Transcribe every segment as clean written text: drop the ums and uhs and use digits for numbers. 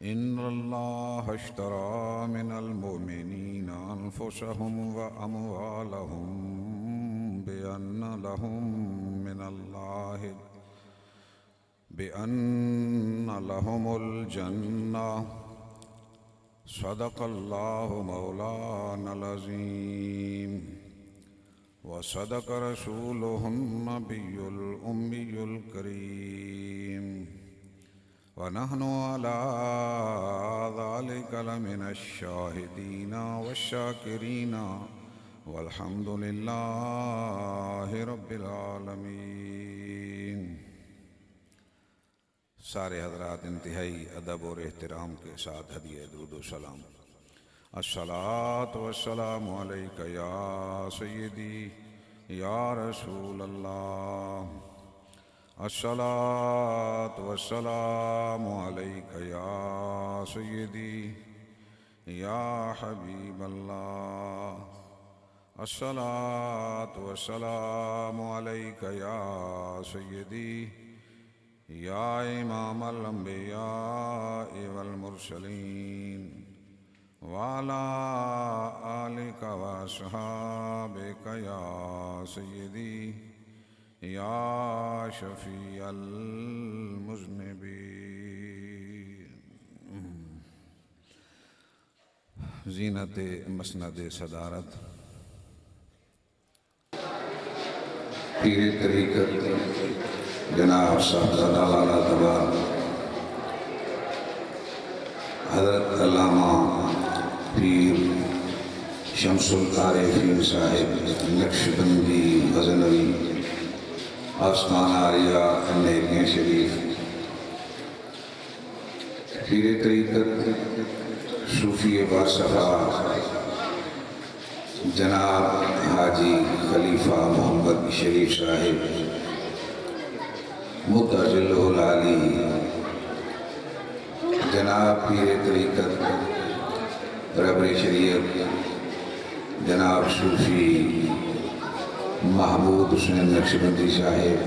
इन्नल्लाह अश्तरा मिनल मुमिनीना अनफुसहुम व अमवालहुम बिअन्न लहुमुल जन्नह सदक़ल्लाहु मौलानल अज़ीम व सदक़ रसूलुहुन नबियुल उम्मियुल करीम व नहनु अला ज़ालिका लमिनश शाहिदीना वश्शाकिरीना वल्हम्दुलिल्लाहि रब्बिल आलमीन। सारे हज़रात इंतहाई अदब और एहतराम के साथ हदिया दुरूद व सलाम। अस्सलातु वस्सलामु अलैका या सय्यदी या रसूल अल्लाह। अस्सलातु वस्सलामु अलैका या सय्यदी या हबीब अल्लाह। अस्सलातु वस्सलामु अलैका या सय्यदी या इमाम अल-अंबिया वल मुरसलीन वाला आलिका व अस्हाबिका या सय्यदी या शफी अल मुज़निबीन। ज़ीनत मसनद सदारत पीर तरीक़त जनाब साहबज़ादा वाला तबा हज़रत अल्लामा पीर शमसुल आरिफ़ीन साहिब नक्शबंदी गज़नवी आस्ताना आलिया नेरियां शरीफ पीर तरीक़त सूफ़ी बासफ़ा जनाब हाजी खलीफा मोहम्मद शरीफ साहिब मुतजिल्लुल आली जनाब पीर तरीक़त रहबरे शरीयत जनाब सूफ़ी महमूद हुसैन नक्शबंदी साहिब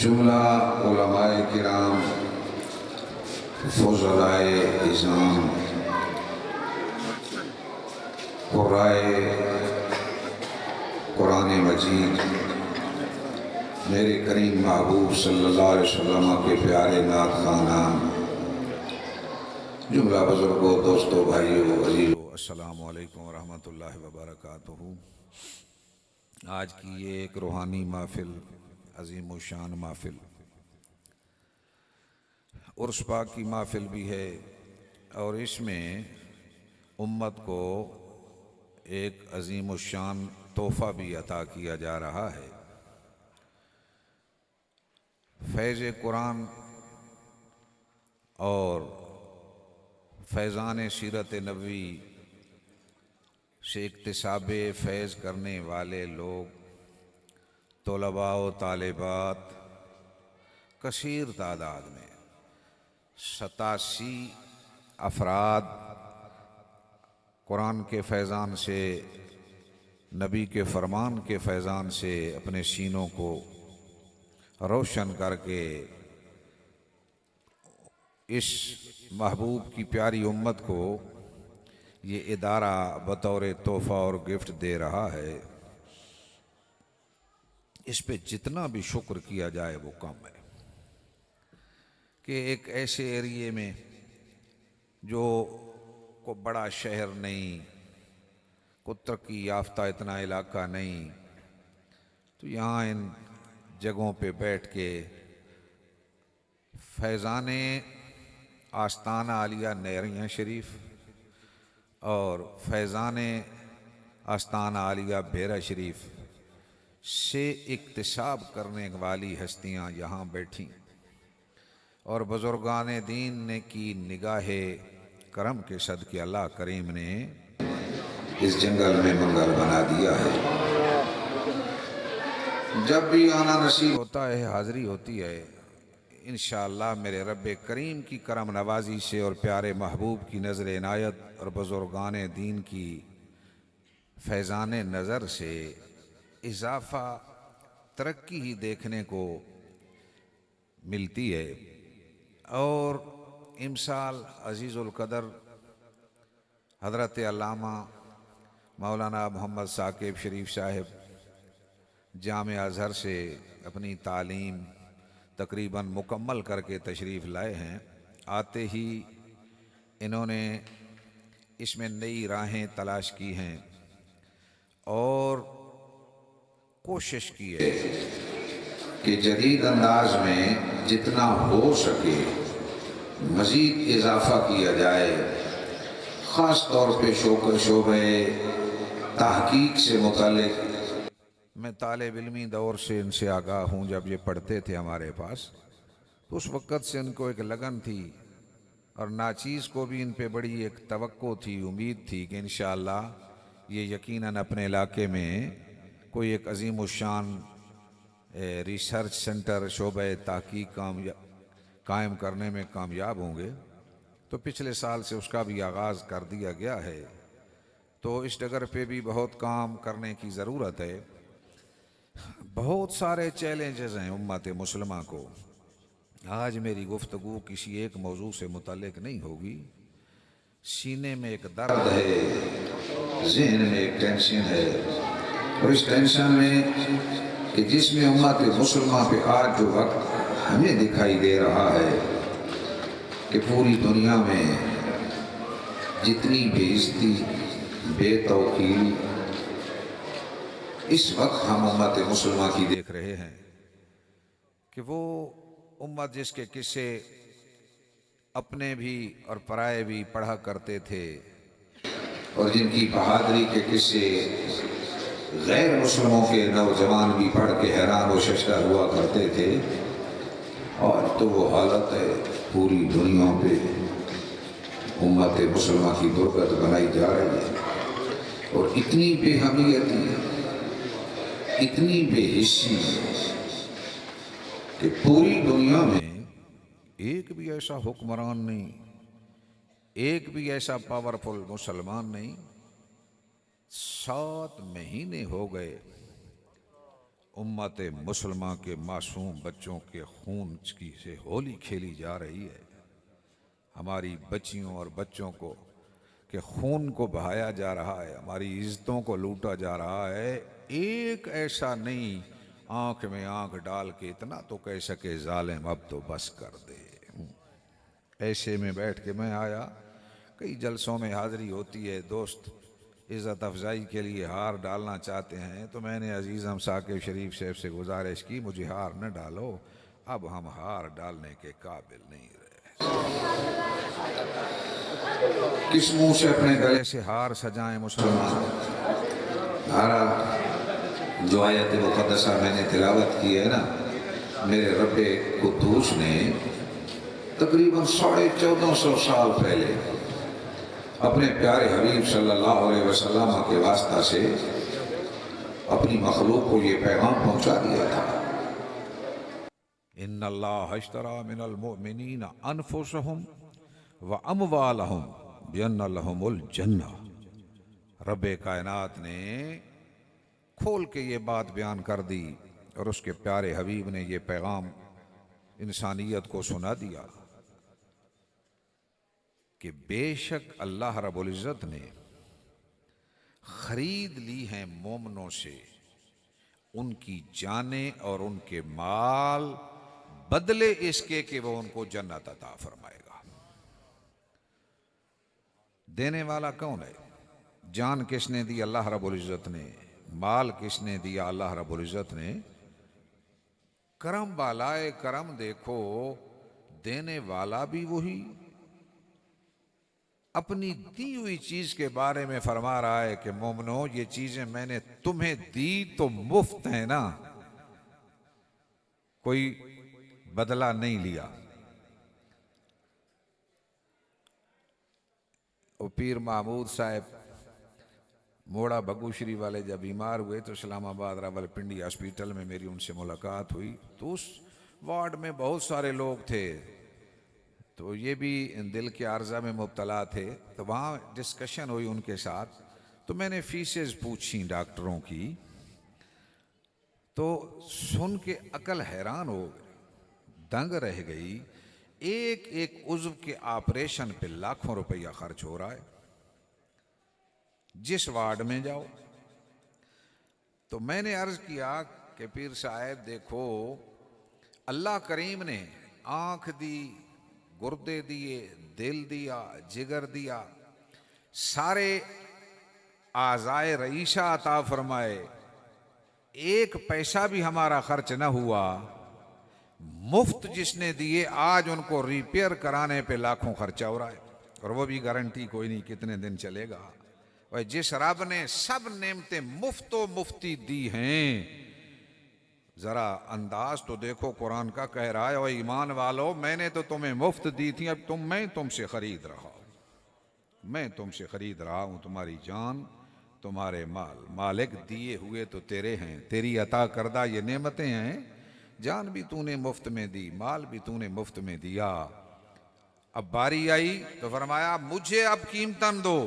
जुमला उलमाए किराम फ़ुज़लाए इज़ाम क़ुर्राए कुरान मजीद मेरे करीम महबूब सल्लल्लाहु अलैहि वसल्लम के प्यारे नात ख़ानान जुमला बुज़ुर्गों दोस्तों भाइयों अज़ीज़ों अस्सलामु अलैकुम व रहमतुल्लाहि व बरकातुहू। आज की ये एक रूहानी महफ़िल अज़ीम व शान महफ़िल उर्स पाक की महफ़िल भी है और इसमें उम्मत को एक अज़ीम व शान तोहफ़ा भी अता किया जा रहा है। फैज़ कुरान और फैज़ान सीरत नबवी से इक्तिसाब फैज़ करने वाले लोग तलबा व तालिबात कसीर तादाद में 87 अफराद कुरान के फैज़ान से नबी के फ़रमान के फैज़ान से अपने सीनों को रोशन करके इस महबूब की प्यारी उम्मत को ये इदारा बतौर तोहफ़ा और गिफ्ट दे रहा है। इस पे जितना भी शुक्र किया जाए वो कम है कि एक ऐसे एरिए में जो को बड़ा शहर नहीं, को तरक्की याफ्ता इतना इलाका नहीं, तो यहाँ इन जगहों पे बैठ के फैज़ाने आस्ताना आलिया नेरियां शरीफ और फैज़ाने आस्ताना आलिया बेरा शरीफ से इक्तिसाब करने वाली हस्तियाँ यहाँ बैठी और बुज़ुर्गान दीन ने की निगाह करम के सदके अल्लाह करीम ने इस जंगल में मंगल बना दिया है। जब भी आना नसीब होता है, हाज़री होती है, इंशाअल्लाह मेरे रब्बे करीम की करम नवाजी से और प्यारे महबूब की नज़र इनायत और बुज़ुर्गान दीन की फैज़ान नज़र से और इमसाल अजीज़ुल क़दर हज़रत अल्लामा मौलाना मोहम्मद साकिब शरीफ साहब जामे अज़हर से अपनी तालीम तकरीबन मुकम्मल करके तशरीफ़ लाए हैं। आते ही इन्होंने इसमें नई राहें तलाश की हैं और कोशिश की है कि जदीद अंदाज में जितना हो सके मज़ीद इजाफ़ा किया जाए, ख़ास तौर पे शोबे तहकीक से मुतालिक। मैं तालिब इल्मी दौर से इनसे आगाह हूँ। जब ये पढ़ते थे हमारे पास तो उस वक़्त से इनको एक लगन थी और नाचीज़ को भी इन पे बड़ी एक तवक्को थी, उम्मीद थी कि इंशाअल्लाह ये यकीनन अपने इलाके में कोई एक अजीम उशान रिसर्च सेंटर शोबे तहकीक कायम करने में कामयाब होंगे। तो पिछले साल से उसका भी आगाज़ कर दिया गया है। तो इस डगर पे भी बहुत काम करने की ज़रूरत है। बहुत सारे चैलेंजेस हैं उम्मत मुसलमा को। आज मेरी गुफ्तगू किसी एक मौजू से मुताल्लिक नहीं होगी। सीने में एक दर्द है, ज़हन में एक टेंशन है, और इस टेंशन में कि जिसमें उम्मत मुसलमा पे आज जो वक्त हमें दिखाई दे रहा है कि पूरी दुनिया में जितनी बेइज्जती बेतौकील इस वक्त हम उम्मत मुसलमा की देख रहे हैं कि वो उम्मत जिसके किस्से अपने भी और पराए भी पढ़ा करते थे और जिनकी बहादुरी के किस्से गैर मुस्लिमों के नौजवान भी पढ़ के हैरान व शशदा हुआ करते थे, और तो वो हालत है पूरी दुनिया पे उम्मत मुसलमा की दुर्गत बनाई जा रही है। और इतनी बेहमियती, इतनी बेहिस्सी कि पूरी दुनिया में एक भी ऐसा हुक्मरान नहीं, एक भी ऐसा पावरफुल मुसलमान नहीं। 7 महीने हो गए उम्मत मुसलमा के मासूम बच्चों के खून की से होली खेली जा रही है। हमारी बच्चियों और बच्चों को के खून को बहाया जा रहा है, हमारी इज्जतों को लूटा जा रहा है। एक ऐसा नहीं आंख में आंख डाल के इतना तो कह सके जालिम अब तो बस कर दे। ऐसे में बैठ के मैं आया, कई जलसों में हाज़िरी होती है, दोस्त इज़्ज़त अफजाई के लिए हार डालना चाहते हैं, तो मैंने अजीज़ हम साकिब शरीफ साहब से गुजारिश की मुझे हार न डालो, अब हम हार डालने के काबिल नहीं रहे। किस मुंह से अपने गले से हार सजाएं मुसलमान। धारा जो आयत मुक़द्दसा मैंने तिलावत की है ना, मेरे रब्बे कुद्दूस ने तकरीबन 1450 साल पहले अपने प्यारे हबीब सल्लल्लाहु अलैहि वसल्लम के वास्ता से अपनी मखलूक को ये पैगाम पहुंचा दिया था। इन्नल्लाह अश्तरा मिनल मुमिनीना अनफुसहुम व अमवालहुम बिअन्ना लहुमुल जन्नह। रब्बे कायनात ने खोल के ये बात बयान कर दी और उसके प्यारे हबीब ने ये पैगाम इंसानियत को सुना दिया कि बेशक अल्लाह रब्बुल इज़्ज़त ने खरीद ली हैं मोमनों से उनकी जानें और उनके माल, बदले इसके कि वो उनको जन्नत अता फरमाएगा। देने वाला कौन है? जान किसने दी? अल्लाह रब्बुल इज़्ज़त ने। माल किसने दिया? अल्लाह रब्बुल इज़्ज़त ने। करम वालाए करम देखो, देने वाला भी वही, अपनी दी हुई चीज के बारे में फरमा रहा है कि मोमनो ये चीजें मैंने तुम्हें दी तो मुफ्त है ना, कोई बदला नहीं लिया। वो पीर महमूद साहब मोड़ा बगूश्री वाले जब बीमार हुए तो इस्लामाबाद रावलपिंडी हॉस्पिटल में मेरी उनसे मुलाकात हुई। तो उस वार्ड में बहुत सारे लोग थे, तो ये भी दिल के आर्जा में मुब्तला थे। तो वहाँ डिस्कशन हुई उनके साथ, तो मैंने फीसेस पूछी डॉक्टरों की, तो सुन के अकल हैरान हो गई, दंग रह गई एक एक उज़्व के ऑपरेशन पे लाखों रुपया खर्च हो रहा है। जिस वार्ड में जाओ, तो मैंने अर्ज किया कि पीर साहब देखो, अल्लाह करीम ने आंख दी, गुर्दे दिए, दिल दिया, जिगर दिया, सारे आज़ाए रईशा अता फरमाए, एक पैसा भी हमारा खर्च न हुआ। मुफ्त जिसने दिए आज उनको रिपेयर कराने पे लाखों खर्चा हो रहा है, और वो भी गारंटी कोई नहीं कितने दिन चलेगा। और जिस रब ने सब नेमतें मुफ्तो मुफ्ती दी हैं, जरा अंदाज तो देखो, कुरान का कह रहा है, और ईमान वालों मैंने तो तुम्हें मुफ्त दी थी, अब मैं तुमसे खरीद रहा हूं, मैं तुमसे खरीद रहा हूं तुम्हारी जान, तुम्हारे माल। मालिक दिए हुए तो तेरे हैं, तेरी अता करदा ये नेमतें हैं। जान भी तूने मुफ्त में दी, माल भी तूने मुफ्त में दिया। अब बारी आई तो फरमाया मुझे अब कीमतन दो,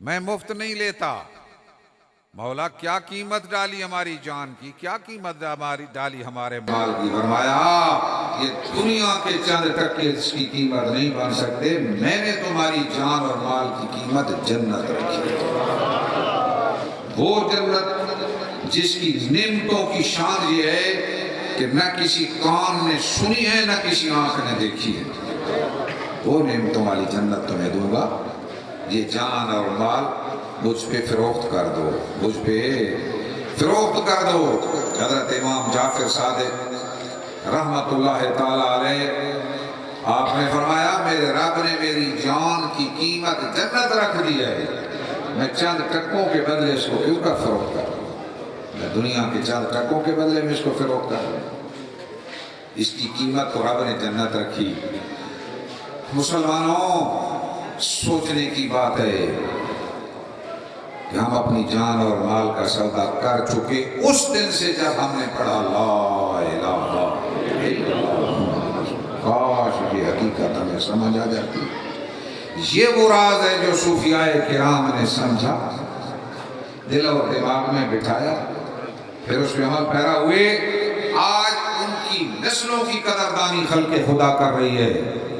मैं मुफ्त नहीं लेता। मौला क्या कीमत डाली हमारी जान की, क्या कीमत हमारी डाली हमारे माल की। फरमाया ये दुनिया के चंद टक्के इसकी कीमत नहीं बन सकते, मैंने तुम्हारी जान और माल की कीमत जन्नत रखी। वो जन्नत जिसकी नेमतों की शान ये है कि न किसी कान ने सुनी है, न किसी आंख ने देखी है। वो नेमतों वाली जन्नत तुम्हें दूंगा। ये जान और माल मुझ पे फिरोख्त कर दो, मुझ पे फिरोख्त कर दो। हज़रत इमाम जाफर सादिक रहमतुल्लाह ताला अलैह आपने फरमाया मेरे रब ने मेरी जान की कीमत जन्नत रख दी है, मैं चंद टक्कों के बदले इसको क्यों का फरोख्त करूं, मैं दुनिया के चंद टक्कों के बदले में इसको फरोख्त करूं। इसकी कीमत तो रब ने जन्नत रखी। मुसलमानों सोचने की बात है कि हम अपनी जान और माल का सौदा कर चुके उस दिन से जब हमने पढ़ा ला इलाहा इल्लल्लाह। काश ये हकीकत हमें समझ आ जाती। ये वो राज है जो सूफियाए किराम ने समझा, दिल और दिमाग में बिठाया, फिर उस पर अमल पैरा हुए। आज उनकी नस्लों की कदरदानी खल्के खुदा कर रही है,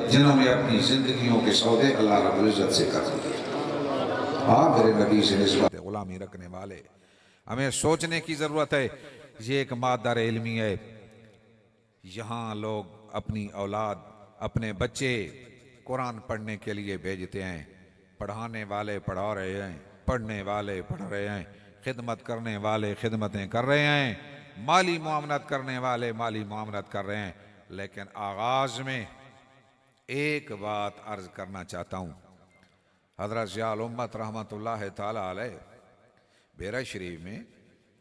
जिन्होंने अपनी जिंदगियों के सौदे अल्लाह रब्बुल इज्जत से कर दिए। हाँ मेरे नबी से निस्बत गुलामी रखने वाले, हमें सोचने की जरूरत है। ये एक मादर इल्मी है। यहाँ लोग अपनी औलाद, अपने बच्चे कुरान पढ़ने के लिए भेजते हैं, पढ़ाने वाले पढ़ा रहे हैं, पढ़ने वाले पढ़ रहे हैं, खिदमत करने वाले खिदमतें कर रहे हैं, माली मुआवनत करने वाले माली मुआवनत कर रहे हैं। लेकिन आगाज में एक बात अर्ज करना चाहता हूँ। हज़रत ज़ियाउल उम्मत रहमतुल्लाह ताला अलैह बेरा शरीफ में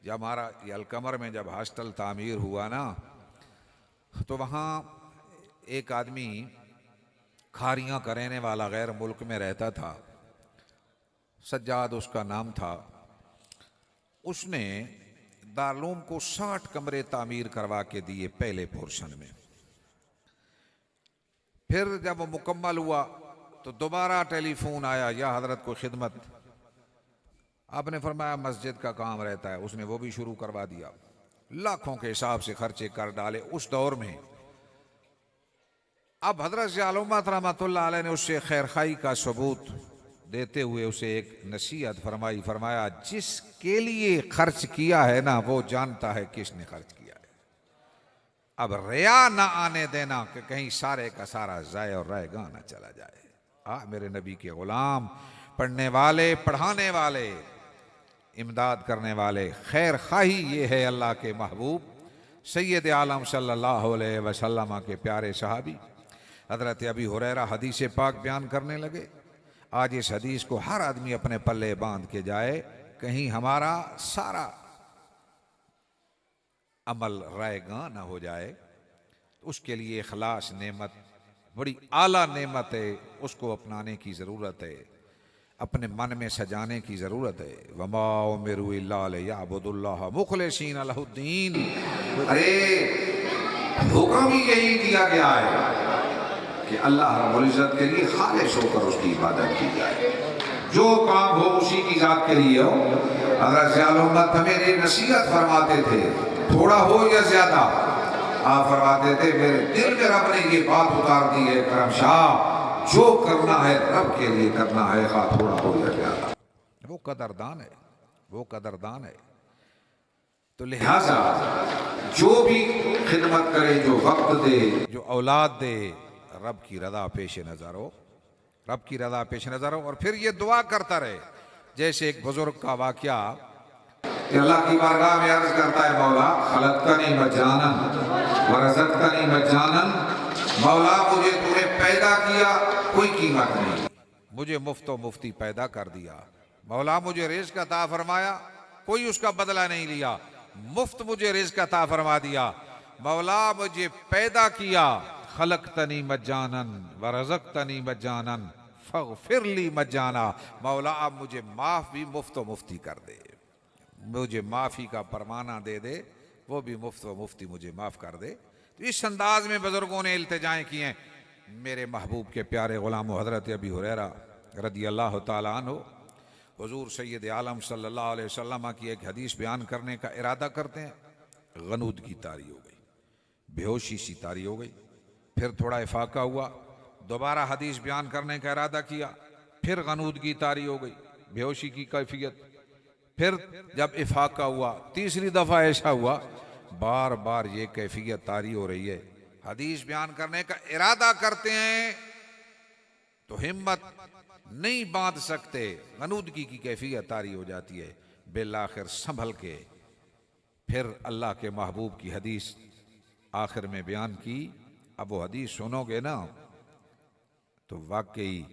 जब हमारा अलकमर में जब हॉस्टल तामीर हुआ ना, तो वहाँ एक आदमी खारियाँ का रहने वाला गैर मुल्क में रहता था, सज्जाद उसका नाम था। उसने दारूम को 60 कमरे तामीर करवा के दिए पहले पोर्शन में। फिर जब वो मुकम्मल हुआ तो दोबारा टेलीफोन आया, या हजरत को खिदमत। आपने फरमाया मस्जिद का काम रहता है, उसने वो भी शुरू करवा दिया। लाखों के हिसाब से खर्चे कर डाले उस दौर में। अब हजरत ज़ियाउल उम्मत रहमतुल्लाह अलैह ने उससे खैरखाई का सबूत देते हुए उसे एक नसीहत फरमाई। फरमाया जिसके लिए खर्च किया है ना, वो जानता है किसने खर्च किया है। अब रिया ना आने देना कि कहीं सारे का सारा जाए और रहेगा ना चला जाए। मेरे नबी के गुलाम, पढ़ने वाले, पढ़ाने वाले, इमदाद करने वाले, खैर खाही, ये है अल्लाह के महबूब सैयद आलम सल्लल्लाहु अलैहि वसल्लम के प्यारे सहाबी हजरत अबी हुरैरा हदीस पाक बयान करने लगे। आज इस हदीस को हर आदमी अपने पल्ले बांध के जाए, कहीं हमारा सारा अमल रायगा ना हो जाए। उसके लिए इखलास नेमत बड़ी आला नेमत है, उसको अपनाने की ज़रूरत है, अपने मन में सजाने की ज़रूरत है। वमा उमिरू इल्ला लियअबुदुल्लाह मुखलिसीन लहुद्दीन। अरे हुक्म ही यही दिया गया है कि अल्लाह रब्बुल इज्जत के लिए खालिस होकर उसकी इबादत की जाए। जो काम हो उसी की जात के लिए हो। हज़रत ज़ियाउल उम्मत हमें नसीहत फरमाते थे, थोड़ा हो या ज्यादा, आप फरमाते थे मेरे दिल में रब ने ये बात उतार दी है करमशाह, जो करना है रब के लिए करना है, खा थोड़ा हो या ज्यादा। वो कदरदान है, वो कदरदान है। तो लिहाजा जो भी खिदमत करे, जो वक्त दे, जो औलाद दे, रब की रजा पेश नजर हो, रब की रजा पेश नजर हो। और फिर ये दुआ करता रहे। जैसे एक बुजुर्ग का वाकया कि अल्लाह की बारगाह में अर्ज करता है, मौला खलक़तनी मजानन व रज़क़तनी मजानन, मौला मुझे तूने पैदा किया कोई कीमत नहीं, मुझे मुफ्त मुफ्ती पैदा कर दिया। मौला मुझे रिज़्क़ अता फरमाया, कोई उसका बदला नहीं लिया, मुफ्त मुझे रिज़्क़ अता फरमा दिया। मौला मुझे पैदा किया, खलक़तनी मजानन व रज़क़तनी मजानन फ़ग़फ़िरली मजाना, मौला अब मुझे माफ़ भी मुफ्त मुफ्ती कर दे, मुझे माफ़ी का परवाना दे दे, वो भी मुफ्त मुफ्ती मुझे माफ़ कर दे। तो इस अंदाज में बुजुर्गों ने इल्तिजाएं की हैं। मेरे महबूब के प्यारे ग़ुलाम हज़रत अबी हुरैरा रज़ी अल्लाह तआला अन्हु हुज़ूर सैयद आलम सल्लल्लाहु अलैहि वसल्लम की एक हदीस बयान करने का इरादा करते हैं। गनूदगी तारी हो गई, बेहोशी सी तारी हो गई, फिर थोड़ा इफाका हुआ, दोबारा हदीस बयान करने का इरादा किया, फिर गनूदगी तारी हो गई, बेहोशी की कैफियत, फिर जब इफाका हुआ, तीसरी दफा ऐसा हुआ, बार बार ये कैफियत तारी हो रही है। हदीस बयान करने का इरादा करते हैं तो हिम्मत नहीं बांध सकते, गनूदगी की कैफियत तारी हो जाती है। बिलाखिर संभल के फिर अल्लाह के महबूब की हदीस आखिर में बयान की। अब वो हदीस सुनोगे ना तो वाकई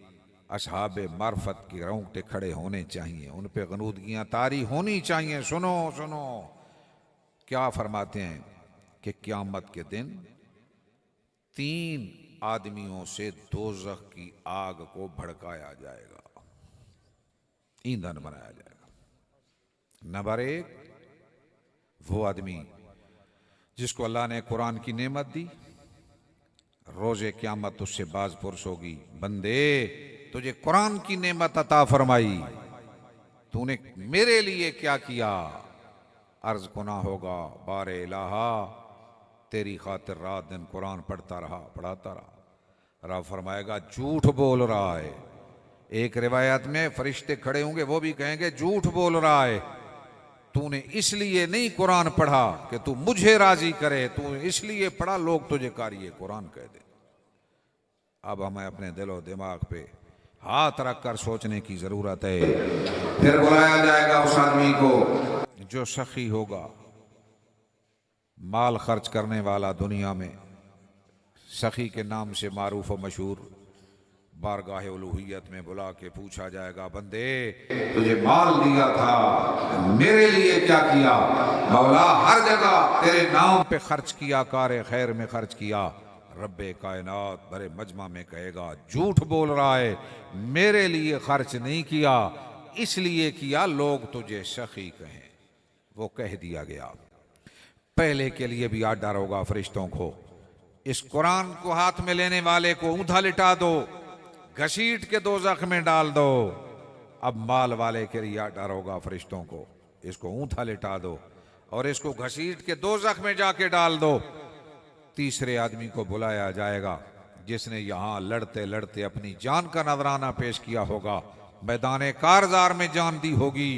असहाब मार्फत के रोंगटे खड़े होने चाहिए, उन पे गनूदगियाँ तारी होनी चाहिए। सुनो सुनो क्या फरमाते हैं कि क़यामत के दिन 3 आदमियों से दोज़ख की आग को भड़काया जाएगा, ईंधन बनाया जाएगा। नंबर 1 वो आदमी जिसको अल्लाह ने कुरान की नेमत दी, रोज़े क़यामत उससे बाज पुरस होगी, बंदे तुझे कुरान की नेमत अता फरमाई, तूने मेरे लिए क्या किया? अर्ज गुना होगा, बारे इलाहा तेरी खातिर रात दिन कुरान पढ़ता रहा, पढ़ाता रहा। रब फरमाएगा झूठ बोल रहा है। एक रिवायत में फरिश्ते खड़े होंगे, वो भी कहेंगे झूठ बोल रहा है, तूने इसलिए नहीं कुरान पढ़ा कि तू मुझे राजी करे, तू इसलिए पढ़ा लोग तुझे कारी कुरान कह दे। अब हमें अपने दिलो दिमाग पे हाथ रखकर सोचने की जरूरत है। फिर बुलाया जाएगा उस आदमी को जो सखी होगा, माल खर्च करने वाला, दुनिया में सखी के नाम से मारूफ व मशहूर। बारगाह उलूहियत में बुला के पूछा जाएगा, बंदे तुझे माल दिया था, मेरे लिए क्या किया? मौला हर जगह तेरे नाम पे खर्च किया, कार खैर में खर्च किया। रब्बे कायनात बड़े मजमा में कहेगा झूठ बोल रहा है, मेरे लिए खर्च नहीं किया, इसलिए किया लोग तुझे सखी कहें। वो कह दिया गया। पहले के लिए भी आर्डर होगा फरिश्तों को, इस कुरान को हाथ में लेने वाले को ऊंधा लिटा दो, घसीट के दोज़ख में डाल दो। अब माल वाले के लिए आर्डर होगा फरिश्तों को, इसको ऊंधा लिटा दो और इसको घसीट के दोज़ख में जाके डाल दो। तीसरे आदमी को बुलाया जाएगा जिसने यहां लड़ते लड़ते अपनी जान का नजराना पेश किया होगा, मैदान कारजार में जान दी होगी।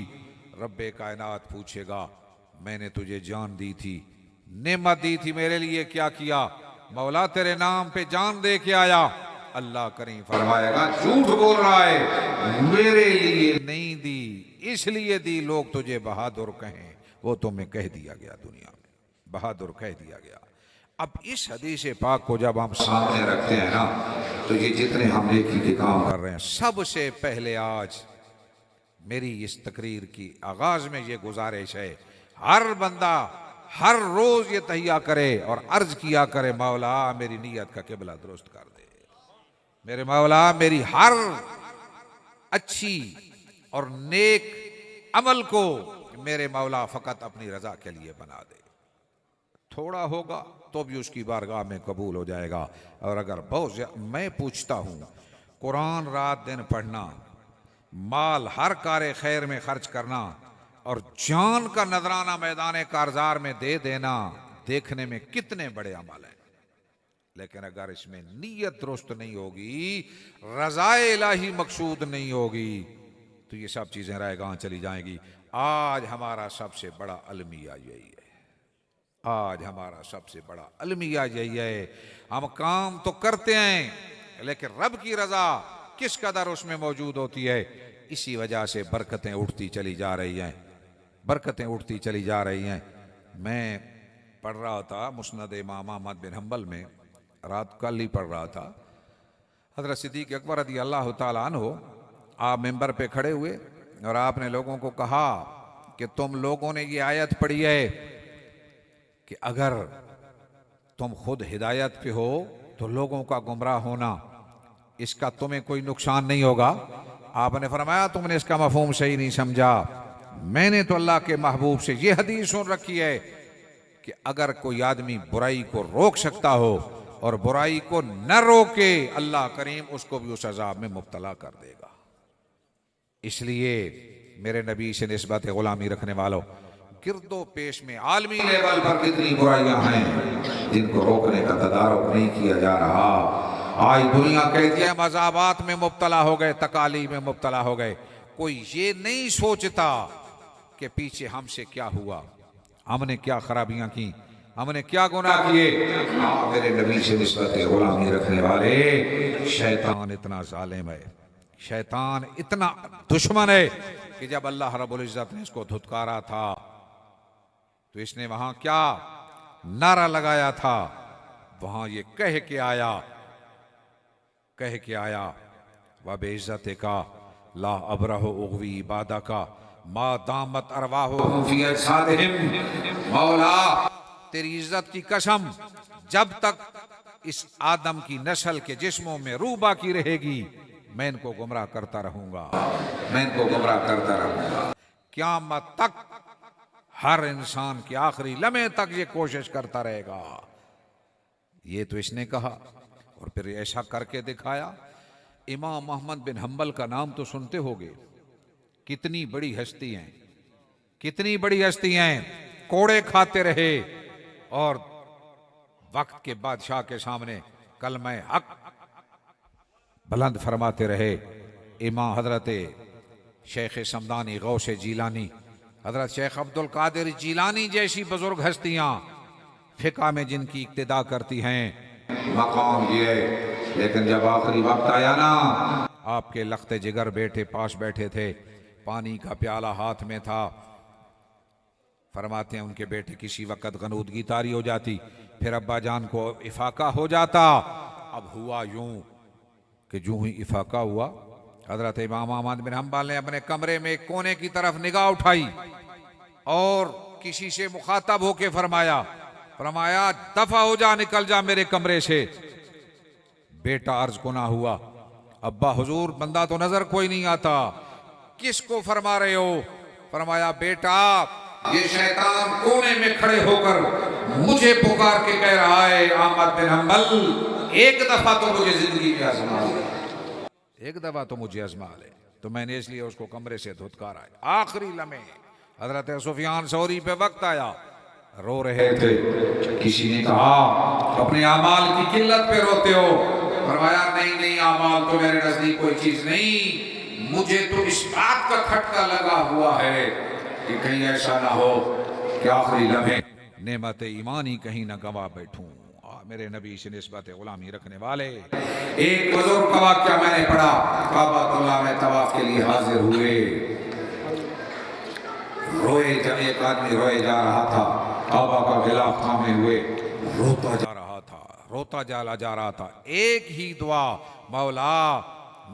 रब्बे कायनात पूछेगा, मैंने तुझे जान दी थी, नेमत दी थी, मेरे लिए क्या किया? मौला तेरे नाम पे जान दे के आया। अल्लाह करीम फरमाएगा झूठ बोल रहा है, मेरे लिए नहीं दी, इसलिए दी लोग तुझे बहादुर कहें। वो तुम्हें कह दिया गया, दुनिया में बहादुर कह दिया गया। अब इस हदीस पाक को जब हम सामने रखते हैं ना, तो ये जितने हम नेकी के काम कर रहे हैं, सबसे पहले आज मेरी इस तकरीर की आगाज में ये गुजारिश है, हर बंदा हर रोज ये तहिया करे और अर्ज किया करे, मौला मेरी नीयत का किबला दुरुस्त कर दे, मेरे मौला मेरी हर अच्छी और नेक अमल को मेरे मौला फकत अपनी रजा के लिए बना दे। थोड़ा होगा तो भी उसकी बारगाह में कबूल हो जाएगा। और अगर बहुत, मैं पूछता हूं, कुरान रात दिन पढ़ना, माल हर कार खैर में खर्च करना और जान का नजराना मैदान कारजार में दे देना, देखने में कितने बड़े अमल हैं, लेकिन अगर इसमें नीयत दुरुस्त नहीं होगी, रज़ाए इलाही मकसूद नहीं होगी, तो ये सब चीजें रह चली जाएंगी। आज हमारा सबसे बड़ा अलमिया यही है, आज हमारा सबसे बड़ा अलमिया यही है। हम काम तो करते हैं, लेकिन रब की रजा किस कदर उसमें मौजूद होती है, इसी वजह से बरकतें उठती चली जा रही हैं, बरकतें उठती चली जा रही हैं। मैं पढ़ रहा था मुस्नद इमाम अहमद बिन हम्बल में, रात कल ही पढ़ रहा था, हज़रत सिद्दीक़ अकबर रज़ी अल्लाह तआला अन्हु आप मिंबर पे खड़े हुए और आपने लोगों को कहा कि तुम लोगों ने ये आयत पढ़ी है कि अगर तुम खुद हिदायत पे हो तो लोगों का गुमराह होना, इसका तुम्हें कोई नुकसान नहीं होगा। आपने फरमाया तुमने इसका मफहूम सही नहीं समझा, मैंने तो अल्लाह के महबूब से ये हदीस सुन रखी है कि अगर कोई आदमी बुराई को रोक सकता हो और बुराई को न रोके, अल्लाह करीम उसको भी उस अजाब में मुब्तला कर देगा। इसलिए मेरे नबी से निस्बत गुलामी रखने वालों, गिरदो पेश में आलमी लेवल पर कितनी बुराइयां हैं जिनको रोकने का तदारुक नहीं किया जा रहा। आज दुनिया कहती है मज़ाबात में मुब्तला हो गए, तकाली में मुब्तला हो गए, कोई ये नहीं सोचता कि पीछे हमसे क्या हुआ, हमने क्या खराबियां की, हमने क्या गुनाह किए। मेरे नबी से निस्बत गुलामी रखने वाले, शैतान इतना जालिम है, शैतान इतना दुश्मन है कि जब अल्लाह रब्बुल इज्जत ने इसको धुतकारा था तो इसने वहां क्या नारा लगाया था, वहां ये कह के आया व बेइज्जत का ला अबरह उगवी इबादा का मा दामत अरवाहुहुम फी अजसादिहिम। मौला तेरी इज्जत की कसम, जब तक इस आदम की नस्ल के जिस्मों में रूह बाकी रहेगी, मैं इनको गुमराह करता रहूंगा, मैं इनको गुमराह करता रहूंगा। क़यामत तक हर इंसान के आखिरी लम्हे तक ये कोशिश करता रहेगा। ये तो इसने कहा और फिर ऐसा करके दिखाया। इमाम अहमद बिन हम्बल का नाम तो सुनते होगे, कितनी बड़ी हस्ती हैं, कितनी बड़ी हस्ती हैं, कोड़े खाते रहे और वक्त के बादशाह के सामने कलमा हक बुलंद फरमाते रहे। इमाम हजरत शेख समदानी गौसे जीलानी, हजरत शेख अब्दुल कादिर जीलानी जैसी बुजुर्ग हस्तियां फिका में जिनकी इक्तिदा करती हैं, मकाम ये है। लेकिन जब आखिरी वक्त आया ना, आपके लख्ते जिगर बेटे पास बैठे थे, पानी का प्याला हाथ में था, फरमाते हैं उनके बेटे किसी वक्त गनूदगी तारी हो जाती, फिर अब्बा जान को इफाका हो जाता। अब हुआ यूं कि जो ही इफाका हुआ, हजरत इमाम अहमद बिन हम्बल ने अपने कमरे में एक कोने की तरफ निगाह उठाई और किसी से मुखातब होके फरमाया दफा हो जा, निकल जा मेरे कमरे से। बेटा अर्ज गुना हुआ, अब्बा हुजूर बंदा तो नजर कोई नहीं आता, किसको फरमा रहे हो? फरमाया बेटा ये शैतान कोने में खड़े होकर मुझे पुकार के कह रहा है अहमद बिन हम्बल एक दफा तो मुझे जिंदगी में आजमा ले, एक दफा तो मुझे आजमा ले। तो मैंने इसलिए उसको कमरे से धुतकारा है। आखिरी लम्हे हजरत सुफियान सौरी पे वक्त आया, रो रहे थे, किसी ने कहा अपने अमाल की किल्लत पे रोते हो। फरमाया नहीं अमाल तो मेरे नजदीक कोई चीज नहीं, मुझे तो इस बात का खटका लगा हुआ है कि कहीं ऐसा ना हो कि आखिरी लम्हे नेमत ईमान ही कहीं ना गवा बैठूं। मेरे नबी से निस्बत गुलामी रखने वाले एक बुजुर्ग का वाक़या मैंने पढ़ा, काबतुल्लाह में तवाफ के लिए हाजिर हुए, रोए, जब एक आदमी रोए जा रहा था, काबा का गिलाफ थामे हुए रोता जा रहा था, रोता जा रहा था। एक ही दुआ, मौला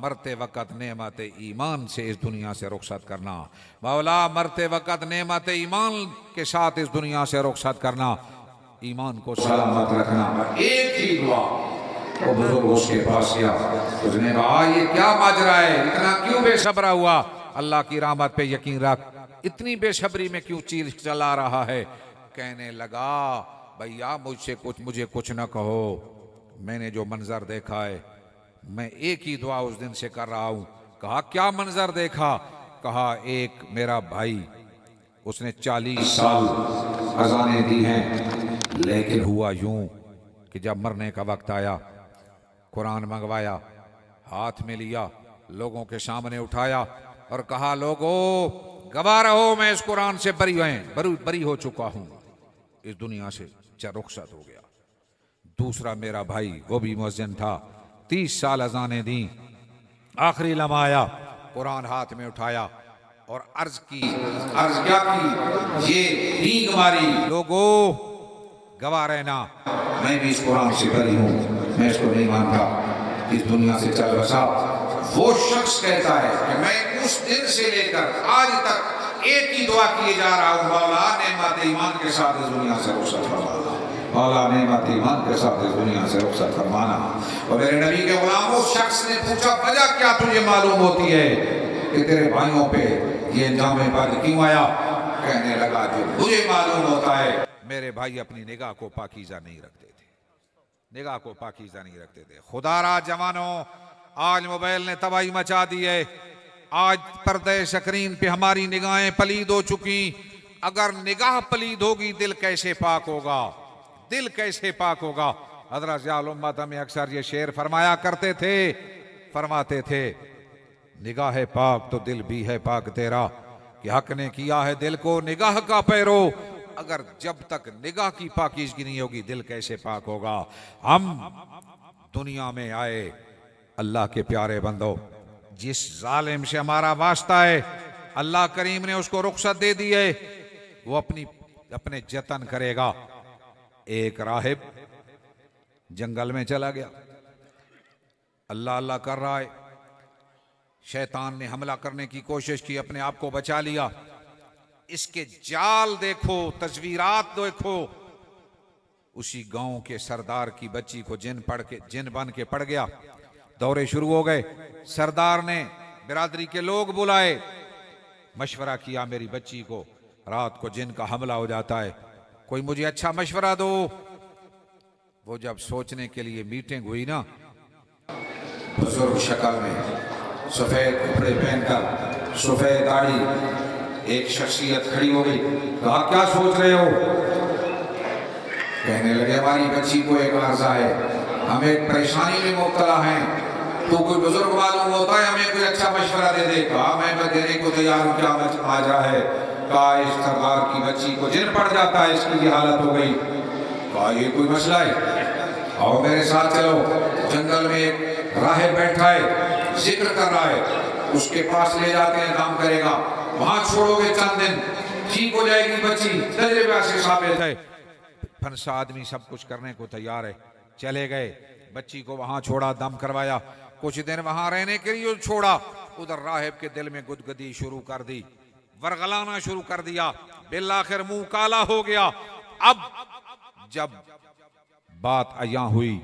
मरते वक़्त नेमत ईमान से इस दुनिया से रुखसत करना, मौला मरते वक़्त नेमत ईमान के साथ इस दुनिया से रुखसत करना, ईमान को सलामत रखना। एक ही दुआ। वो बुजुर्ग उसके पास गया, उसने कहा ये क्या माजरा है, इतना क्यों बेसब्रा हुआ? अल्लाह की रहमत पे यकीन रख, इतनी बेसब्री में क्यों चीज चला रहा है? कहने लगा भैया मुझे कुछ न कहो, मैंने जो मंजर देखा है मैं एक ही दुआ उस दिन से कर रहा हूं। कहा क्या मंजर देखा? कहा एक मेरा भाई, उसने 40 साल अजानें दी हैं, लेकिन हुआ यूं कि जब मरने का वक्त आया, कुरान मंगवाया, हाथ में लिया, लोगों के सामने उठाया और कहा, लोगों गवाह रहो, मैं इस कुरान से बरी हो चुका हूं, इस दुनिया से रुखसत हो गया। दूसरा मेरा भाई, वो भी मुअज्जिन था, 30 साल अजानें दी, आखिरी लम्हा आया, कुरान हाथ में उठाया और अर्ज क्या की, ये भीख मारी, लोगों गवाह रहना, मैं भी इस कुरान से बरी हूं, मैं इसको नहीं मानता, इस दुनिया से चल बसा। वो शख्स कहता है कि मैं उस दिन से लेकर आज तक एक ही दुआ किए जा रहा हूं, मौला नेमत ईमान के साथ इस दुनिया से रुखसत फरमाना, मौला नेमत ईमान के साथ इस दुनिया से रुखसत फरमाना। और मेरे नबी के गुलाम, उस शख्स ने पूछा, वजह क्या तुझे मालूम होती है कि तेरे भाइयों पे ये अंजाम बद क्यों आया? कहने लगा, जो मुझे मालूम होता है, मेरे भाई अपनी निगाह को पाकीज़ा नहीं रखते थे, निगाह को पाकीज़ा नहीं रखते थे। खुदारा जवानों, आज मोबाइल ने तबाही मचा दी है, आज पर्दे स्क्रीन पे हमारी निगाहें पलीद हो चुकी। अगर निगाह पलीद होगी, दिल कैसे पाक होगा, दिल कैसे पाक होगा? हज़रत ज़ियाउल उम्मत हमें अक्सर ये शेर फरमाया करते थे, फरमाते थे, निगाह पाक तो दिल भी है पाक तेरा, कि हक ने किया है दिल को निगाह का पैरो। अगर जब तक निगाह की पाकीज़गी नहीं होगी, दिल कैसे पाक होगा? हम दुनिया में आए, अल्लाह के प्यारे बंदो, जिस जालिम से हमारा वास्ता है, अल्लाह करीम ने उसको रुखसत दे दी है, वो अपने जतन करेगा। एक राहिब जंगल में चला गया, अल्लाह अल्लाह कर रहा है, शैतान ने हमला करने की कोशिश की, अपने आप को बचा लिया। इसके जाल देखो, तस्वीरात देखो। उसी गांव के सरदार की बच्ची को जिन बन के पड़ गया। दौरे शुरू हो गए। सरदार ने बिरादरी के लोग बुलाए, मशवरा किया, मेरी बच्ची को रात को जिन का हमला हो जाता है, कोई मुझे अच्छा मशवरा दो। वो जब सोचने के लिए मीटिंग हुई ना, बुजुर्ग शक्ल में, सफेद कपड़े पहनकर, सफेद दाढ़ी, एक शख्सियत खड़ी हो गई। कहा, क्या सोच रहे हो? कहने लगे, हमारी बच्ची को एक आर्जा है, हम एक परेशानी में मुब्तला हैं, तो कोई बुजुर्ग मालूम होता है, हमें कोई अच्छा मशवरा दे दे। कहा, मैं देने को तैयार हूं, क्या माजरा है? कहा, इस सरदार की बच्ची को जिन पड़ जाता है, इसकी हालत हो गई। कहा, ये कोई मसला है, आओ मेरे साथ चलो। जंगल में एक राहिब बैठा है, जिक्र कर रहा है, उसके पास ले जाते हैं, काम करेगा, वहां छोड़ोगे चंद दिन, ठीक हो जाएगी बच्ची, तजर्बे से साबित है। फंसा आदमी सब कुछ करने को तैयार है। चले गए, बच्ची को वहां छोड़ा, दम करवाया, कुछ दिन वहां रहने के लिए छोड़ा। उधर राहिब के दिल में गुदगुदी शुरू कर दी, वरगलाना शुरू कर दिया, बिल आखिर मुंह काला हो गया। अब जब बात अयां हुई,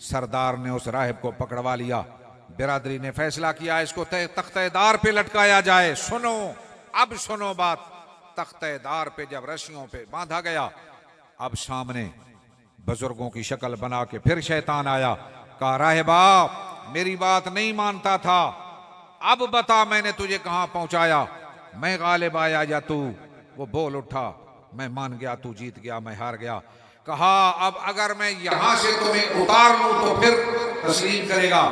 सरदार ने उस राहिब को पकड़वा लिया। बिरादरी ने फैसला किया, इसको तख्तेदार पे लटकाया जाए। सुनो, अब सुनो बात। तख्तेदार पे जब रस्सियों पे बांधा गया, अब सामने बुजुर्गों की शक्ल बना के फिर शैतान आया। कहा, राहिबा, मेरी बात नहीं मानता था, अब बता मैंने तुझे कहां पहुंचाया? मैं गालिब आया या तू? वो बोल उठा, मैं मान गया, तू जीत गया, मैं हार गया। कहा, अब अगर मैं यहां से तुम्हें उतार लूं तो फिर तस्लीम करेगा?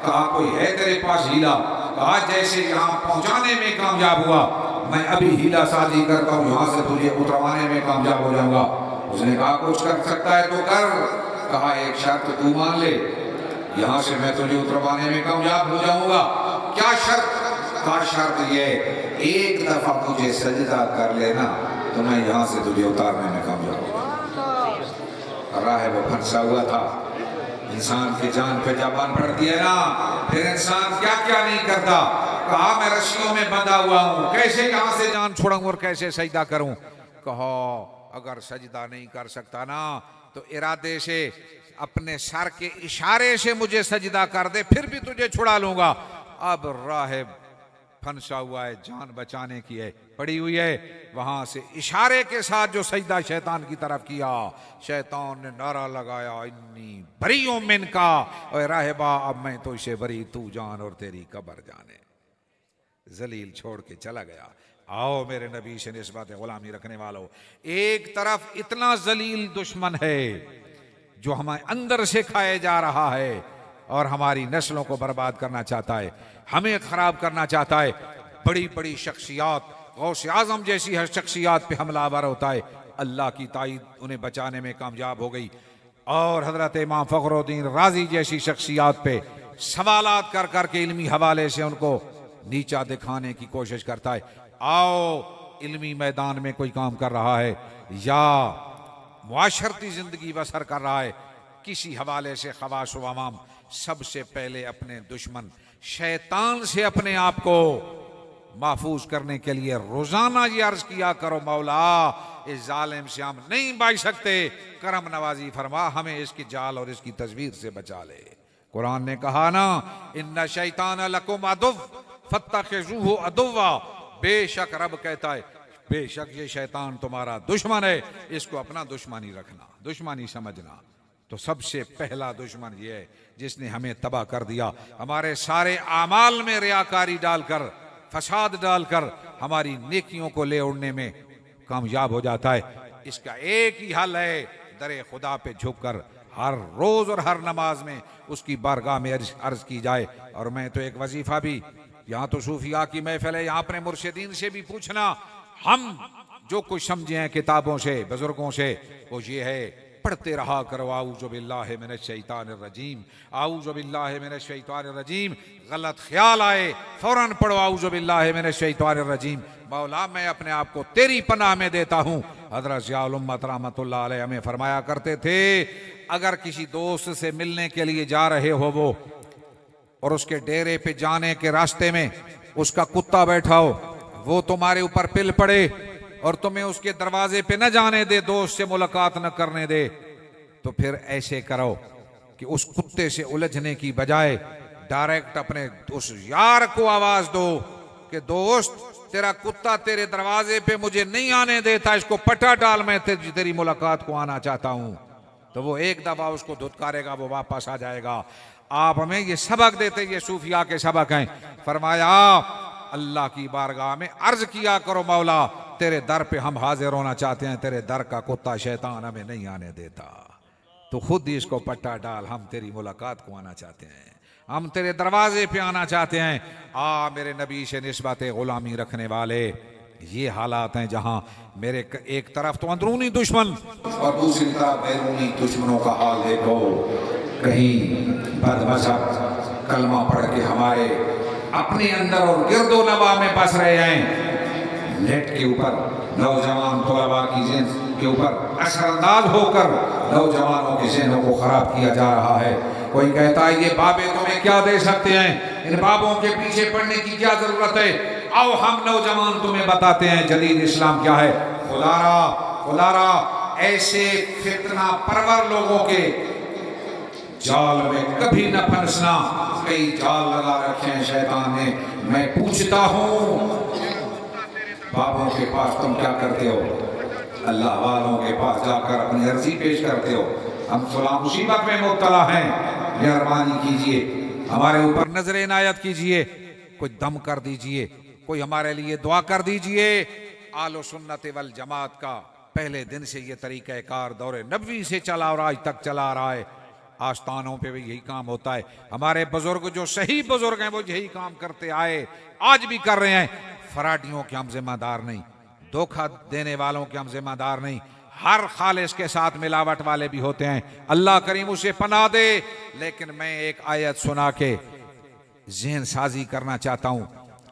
कहा, कोई है तेरे पास हीला? कहा, जैसे यहां पहुंचाने में कामयाब हुआ, मैं अभी हीला साजी करता हूं, यहां से तुझे उतरवाने में कामयाब हो जाऊंगा। उसने कहा, कुछ कर सकता है तो कर। कहा, एक शर्त तू मान ले, यहां से मैं तुझे उतरवाने में कामयाब हो जाऊंगा। क्या शर्त? कहा, शर्त ये, एक दफा मुझे सजदा कर लेना तो मैं यहां से तुझे उतारने में कामयाब होगा। राहिब फंसा हुआ था। इंसान की जान पे जब बांध पड़ती है ना, फिर इंसान क्या क्या नहीं करता। कहा, मैं रस्सियों में बंधा हुआ हूं, कैसे यहां से जान छोड़ूं और कैसे सजदा करूं? कहो, अगर सजदा नहीं कर सकता ना, तो इरादे से अपने सर के इशारे से मुझे सजदा कर दे, फिर भी तुझे छुड़ा लूंगा। अब राहिब फंसा हुआ है, जान बचाने की है, पड़ी हुई है। वहां से इशारे के साथ जो सजदा शैतान की तरफ किया, शैतान ने नारा लगाया, इन्नी बरीओ मिनका, और राहिबा, अब मैं तो इसे बरी, तू जान और तेरी कब्र जाने। जलील छोड़ के चला गया। आओ मेरे नबी से निस्बत गुलामी रखने वालों, एक तरफ इतना जलील दुश्मन है जो हमें अंदर से खाए जा रहा है और हमारी नस्लों को बर्बाद करना चाहता है, हमें खराब करना चाहता है। बड़ी बड़ी शख्सियात, गौस आजम जैसी हर शख्सियात पे हमलावर होता है, अल्लाह की ताईद उन्हें बचाने में कामयाब हो गई। और हजरत इमाम फखरुद्दीन राजी जैसी शख्सियात पे सवालात कर करके इल्मी हवाले से उनको नीचा दिखाने की कोशिश करता है। आओ इल्मी मैदान में कोई काम कर रहा है या मुआशरती जिंदगी बसर कर रहा है, किसी हवाले से खवास व अवाम सबसे पहले अपने दुश्मन शैतान से अपने आप को महफूज करने के लिए रोजाना ये अर्ज किया करो, मौला इस जालिम से हम नहीं बच सकते, करम नवाजी फरमा, हमें इसकी जाल और इसकी तस्वीर से बचा ले। कुरान ने कहा ना, इन्ना शैतान लकुम अदुव फत्तखिज़ूहु अदुव्वा, बेशक रब कहता है बेशक ये शैतान तुम्हारा दुश्मन है, इसको अपना दुश्मनी रखना, दुश्मनी समझना। तो सबसे पहला दुश्मन ये है जिसने हमें तबाह कर दिया, हमारे सारे आमाल में रियाकारी डालकर, फसाद डालकर हमारी नेकियों को ले उड़ने में कामयाब हो जाता है। इसका एक ही हल है, दरे खुदा पे झुककर हर रोज और हर नमाज में उसकी बारगाह में अर्ज की जाए। और मैं तो एक वजीफा भी, यहाँ तो सूफिया की महफिल है, यहाँ अपने मुर्शिदीन से भी पूछना, हम जो कुछ समझे हैं किताबों से, बुजुर्गों से, वो ये है, पढ़ते रहा करो आऊज़ु बिल्लाहि मिनश शैतानिर रजीम, आऊज़ु बिल्लाहि मिनश शैतानिर रजीम। गलत ख्याल आए फौरन पढ़ो आऊज़ु बिल्लाहि मिनश शैतानिर रजीम, मौला मैं अपने आप को तेरी पनाह में देता हूँ। हज़रत ज़ियाउल उम्मत रहमतुल्लाह अलैह हमें फरमाया करते थे, अगर किसी दोस्त से मिलने के लिए जा रहे हो वो, और उसके डेरे पे जाने के रास्ते में उसका कुत्ता बैठा हो, वो तुम्हारे ऊपर पिल पड़े और तुम्हें उसके दरवाजे पे न जाने दे, दोस्त से मुलाकात न करने दे, तो फिर ऐसे करो कि उस कुत्ते से उलझने की बजाय डायरेक्ट अपने उस यार को आवाज दो कि दोस्त तेरा कुत्ता तेरे दरवाजे पे मुझे नहीं आने देता, इसको पटा डाल, मैं तेरी मुलाकात को आना चाहता हूं। तो वो एक दफा उसको धुतकारेगा, वो वापस आ जाएगा। आप हमें ये सबक देते, ये सूफिया के सबक हैं। फरमाया अल्लाह की बारगाह में अर्ज किया करो, मौला तेरे दर पे हम हाजिर होना चाहते हैं, तेरे दर का कुत्ता शैतान हमें नहीं आने देता, तो खुद ही इसको पट्टा डाल, हम तेरी मुलाकात को आना चाहते हैं, हम तेरे दरवाजे पे आना चाहते हैं। मेरे नबी से निस्बत गुलामी रखने वाले, ये हालात हैं जहां मेरे एक तरफ तो अंदरूनी दुश्मन और दूसरी तरफ बैरूनी दुश्मनों का हाल देखो। कहीं बदमज़हब कलमा पढ़ के हमारे अपने अंदर और गिरदो नवा में बस रहे हैं, नेट के ऊपर नौजवान तलबा की ज़िंदगी के ऊपर असरअंदाज होकर नौजवानों के ज़हनों को खराब किया जा रहा है। कोई कहता है ये बाबे तुम्हें क्या दे सकते हैं, इन बाबों के पीछे पड़ने की क्या जरूरत है, आओ हम नौजवान तुम्हें बताते हैं जदीद इस्लाम क्या है। खुदारा खुदारा ऐसे फितना परवर लोगों के जाल में कभी न फंसना, कई जाल लगा रखे हैं शैतान ने। मैं पूछता हूँ बाबों के पास तुम क्या करते हो, अल्लाह वालों के पास जाकर अपनी अर्जी पेश करते हो। हम फला मुसीबत में मुब्तला हैं, मेहरबानी कीजिए हमारे ऊपर नजर इनायत कीजिए, कोई दम कर दीजिए, कोई हमारे लिए दुआ कर दीजिए। आलो सुन्नत वल जमात का पहले दिन से ये तरीका कार दौरे नबवी से चला और आज तक चला रहा है। आस्थानों पे भी यही काम होता है, हमारे बुजुर्ग जो सही बुजुर्ग हैं वो यही काम करते आए, आज भी कर रहे हैं। फराडियों के हम जिम्मेदार नहीं, धोखा देने वालों के हम जिम्मेदार नहीं, हर खालिस के साथ मिलावट वाले भी होते हैं, अल्लाह करीम उसे पनाह दे। लेकिन मैं एक आयत सुना के ज़हन साजी करना चाहता हूँ,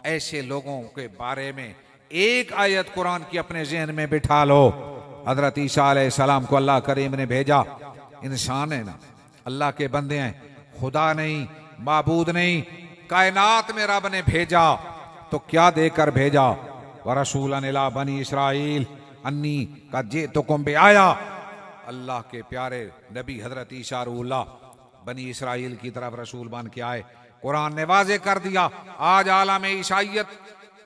ऐसे लोगों के बारे में एक आयत कुरान की अपने ज़हन में बिठा लो। हज़रत ईसा अलैहिस्सलाम को अल्लाह करीम ने भेजा, इंसान है ना, अल्लाह के बंदे हैं, खुदा नहीं, माबूद नहीं, कायनात में रब ने भेजा तो क्या देकर भेजा, व रसूलन इला बनी इसराइल अन्नी का जे तो कुंबे आया। अल्लाह के प्यारे नबी हजरत ईसा रूहुल्लाह बनी इसराइल की तरफ रसूल बन के आए। कुरान ने वाजे कर दिया, आज आलम ईसाइयत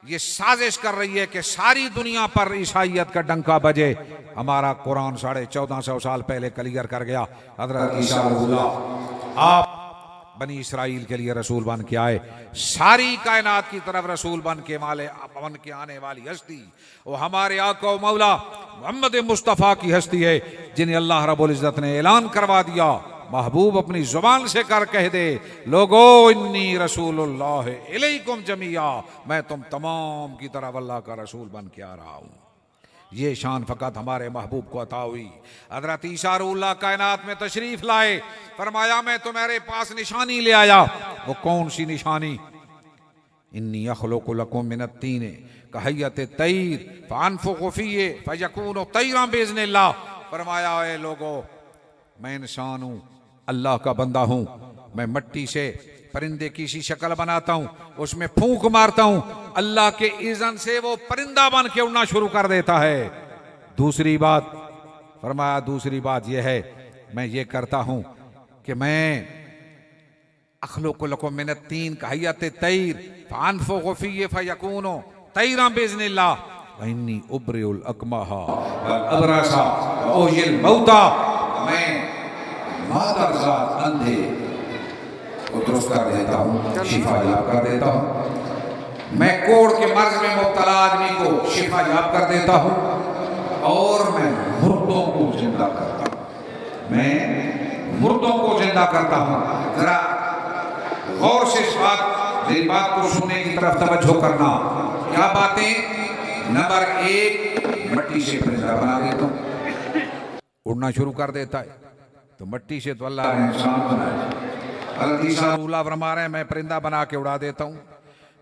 ये साजिश कर रही है कि सारी दुनिया पर ईसाइयत का डंका बजे। हमारा कुरान 1450 साल पहले क्लियर कर गया, हजरत ईसा रूहुल्लाह आप बनी इसराइल के लिए रसूल बन के आए। सारी कायनात की तरफ रसूल बन के आने वाली हस्ती वो हमारे आका व मौला मोहम्मद मुस्तफ़ा की हस्ती है, जिन्हें अल्लाह रब्बुल इज़्ज़त ने ऐलान करवा दिया। महबूब अपनी जुबान से कर कह दे, लोगो इन्नी रसूलुल्लाह इलैकुम जमिया, मैं तुम तमाम की तरफ अल्लाह का रसूल बन के आ रहा हूँ। ये शान फ़कत हमारे महबूब को अता हुई। हज़रत ईसा रूहुल्लाह कायनात में तशरीफ़ लाए, फरमाया मैं तुम्हारे पास निशानी ले आया। वो कौन सी निशानी? इन्नी अख़लुक़ु लकुम मिनत तीन कहयत तैर फ़अनफ़ुख़ु फ़ीहि फ़यकूनु तैरन बिइज़्निल्लाह। फरमाया ए लोगो, मैं इंसान हूँ, अल्लाह का बंदा हूँ। मैं मिट्टी से परिंदे की सी शक्ल बनाता हूँ, उसमें फूंक मारता हूँ, अल्लाह के इज़्न से वो परिंदा बन के उड़ना शुरू कर देता है। दूसरी बात फरमाया, दूसरी बात यह है मैं ये करता हूँ कि मैं अख़लुक़ु लकुम मिनत तीन कहयत तैर फ़अनफ़ुख़ु फ़ीहि फ़यकूनु तैरन बिइज़्निल्लाह व इन्नी उब्रिउल अकमहा वल अबरसा व उहियिल मौता। मैं मादरज़ात अंधे को दुरुस्त कर देता हूँ, शिफा याब कर देता हूँ। मैं कोढ़ के मर्ज में मुब्तला आदमी को शिफा याब कर देता हूँ, और मैं मुर्दों को जिंदा करता हूँ। मैं मुर्दों को जिंदा करता हूँ। जरा गौर से इस मेरी बात को सुनने की तरफ तवज्जो करना। क्या बातें? नंबर एक, मिट्टी से परिंदा बना देता हूँ, उड़ना शुरू कर देता है। तो मिट्टी से तो अल्लाह ने इंसान बनाया। हज़रत ईसा रूहुल्लाह फरमा रहे हैं मैं परिंदा बना के उड़ा देता हूँ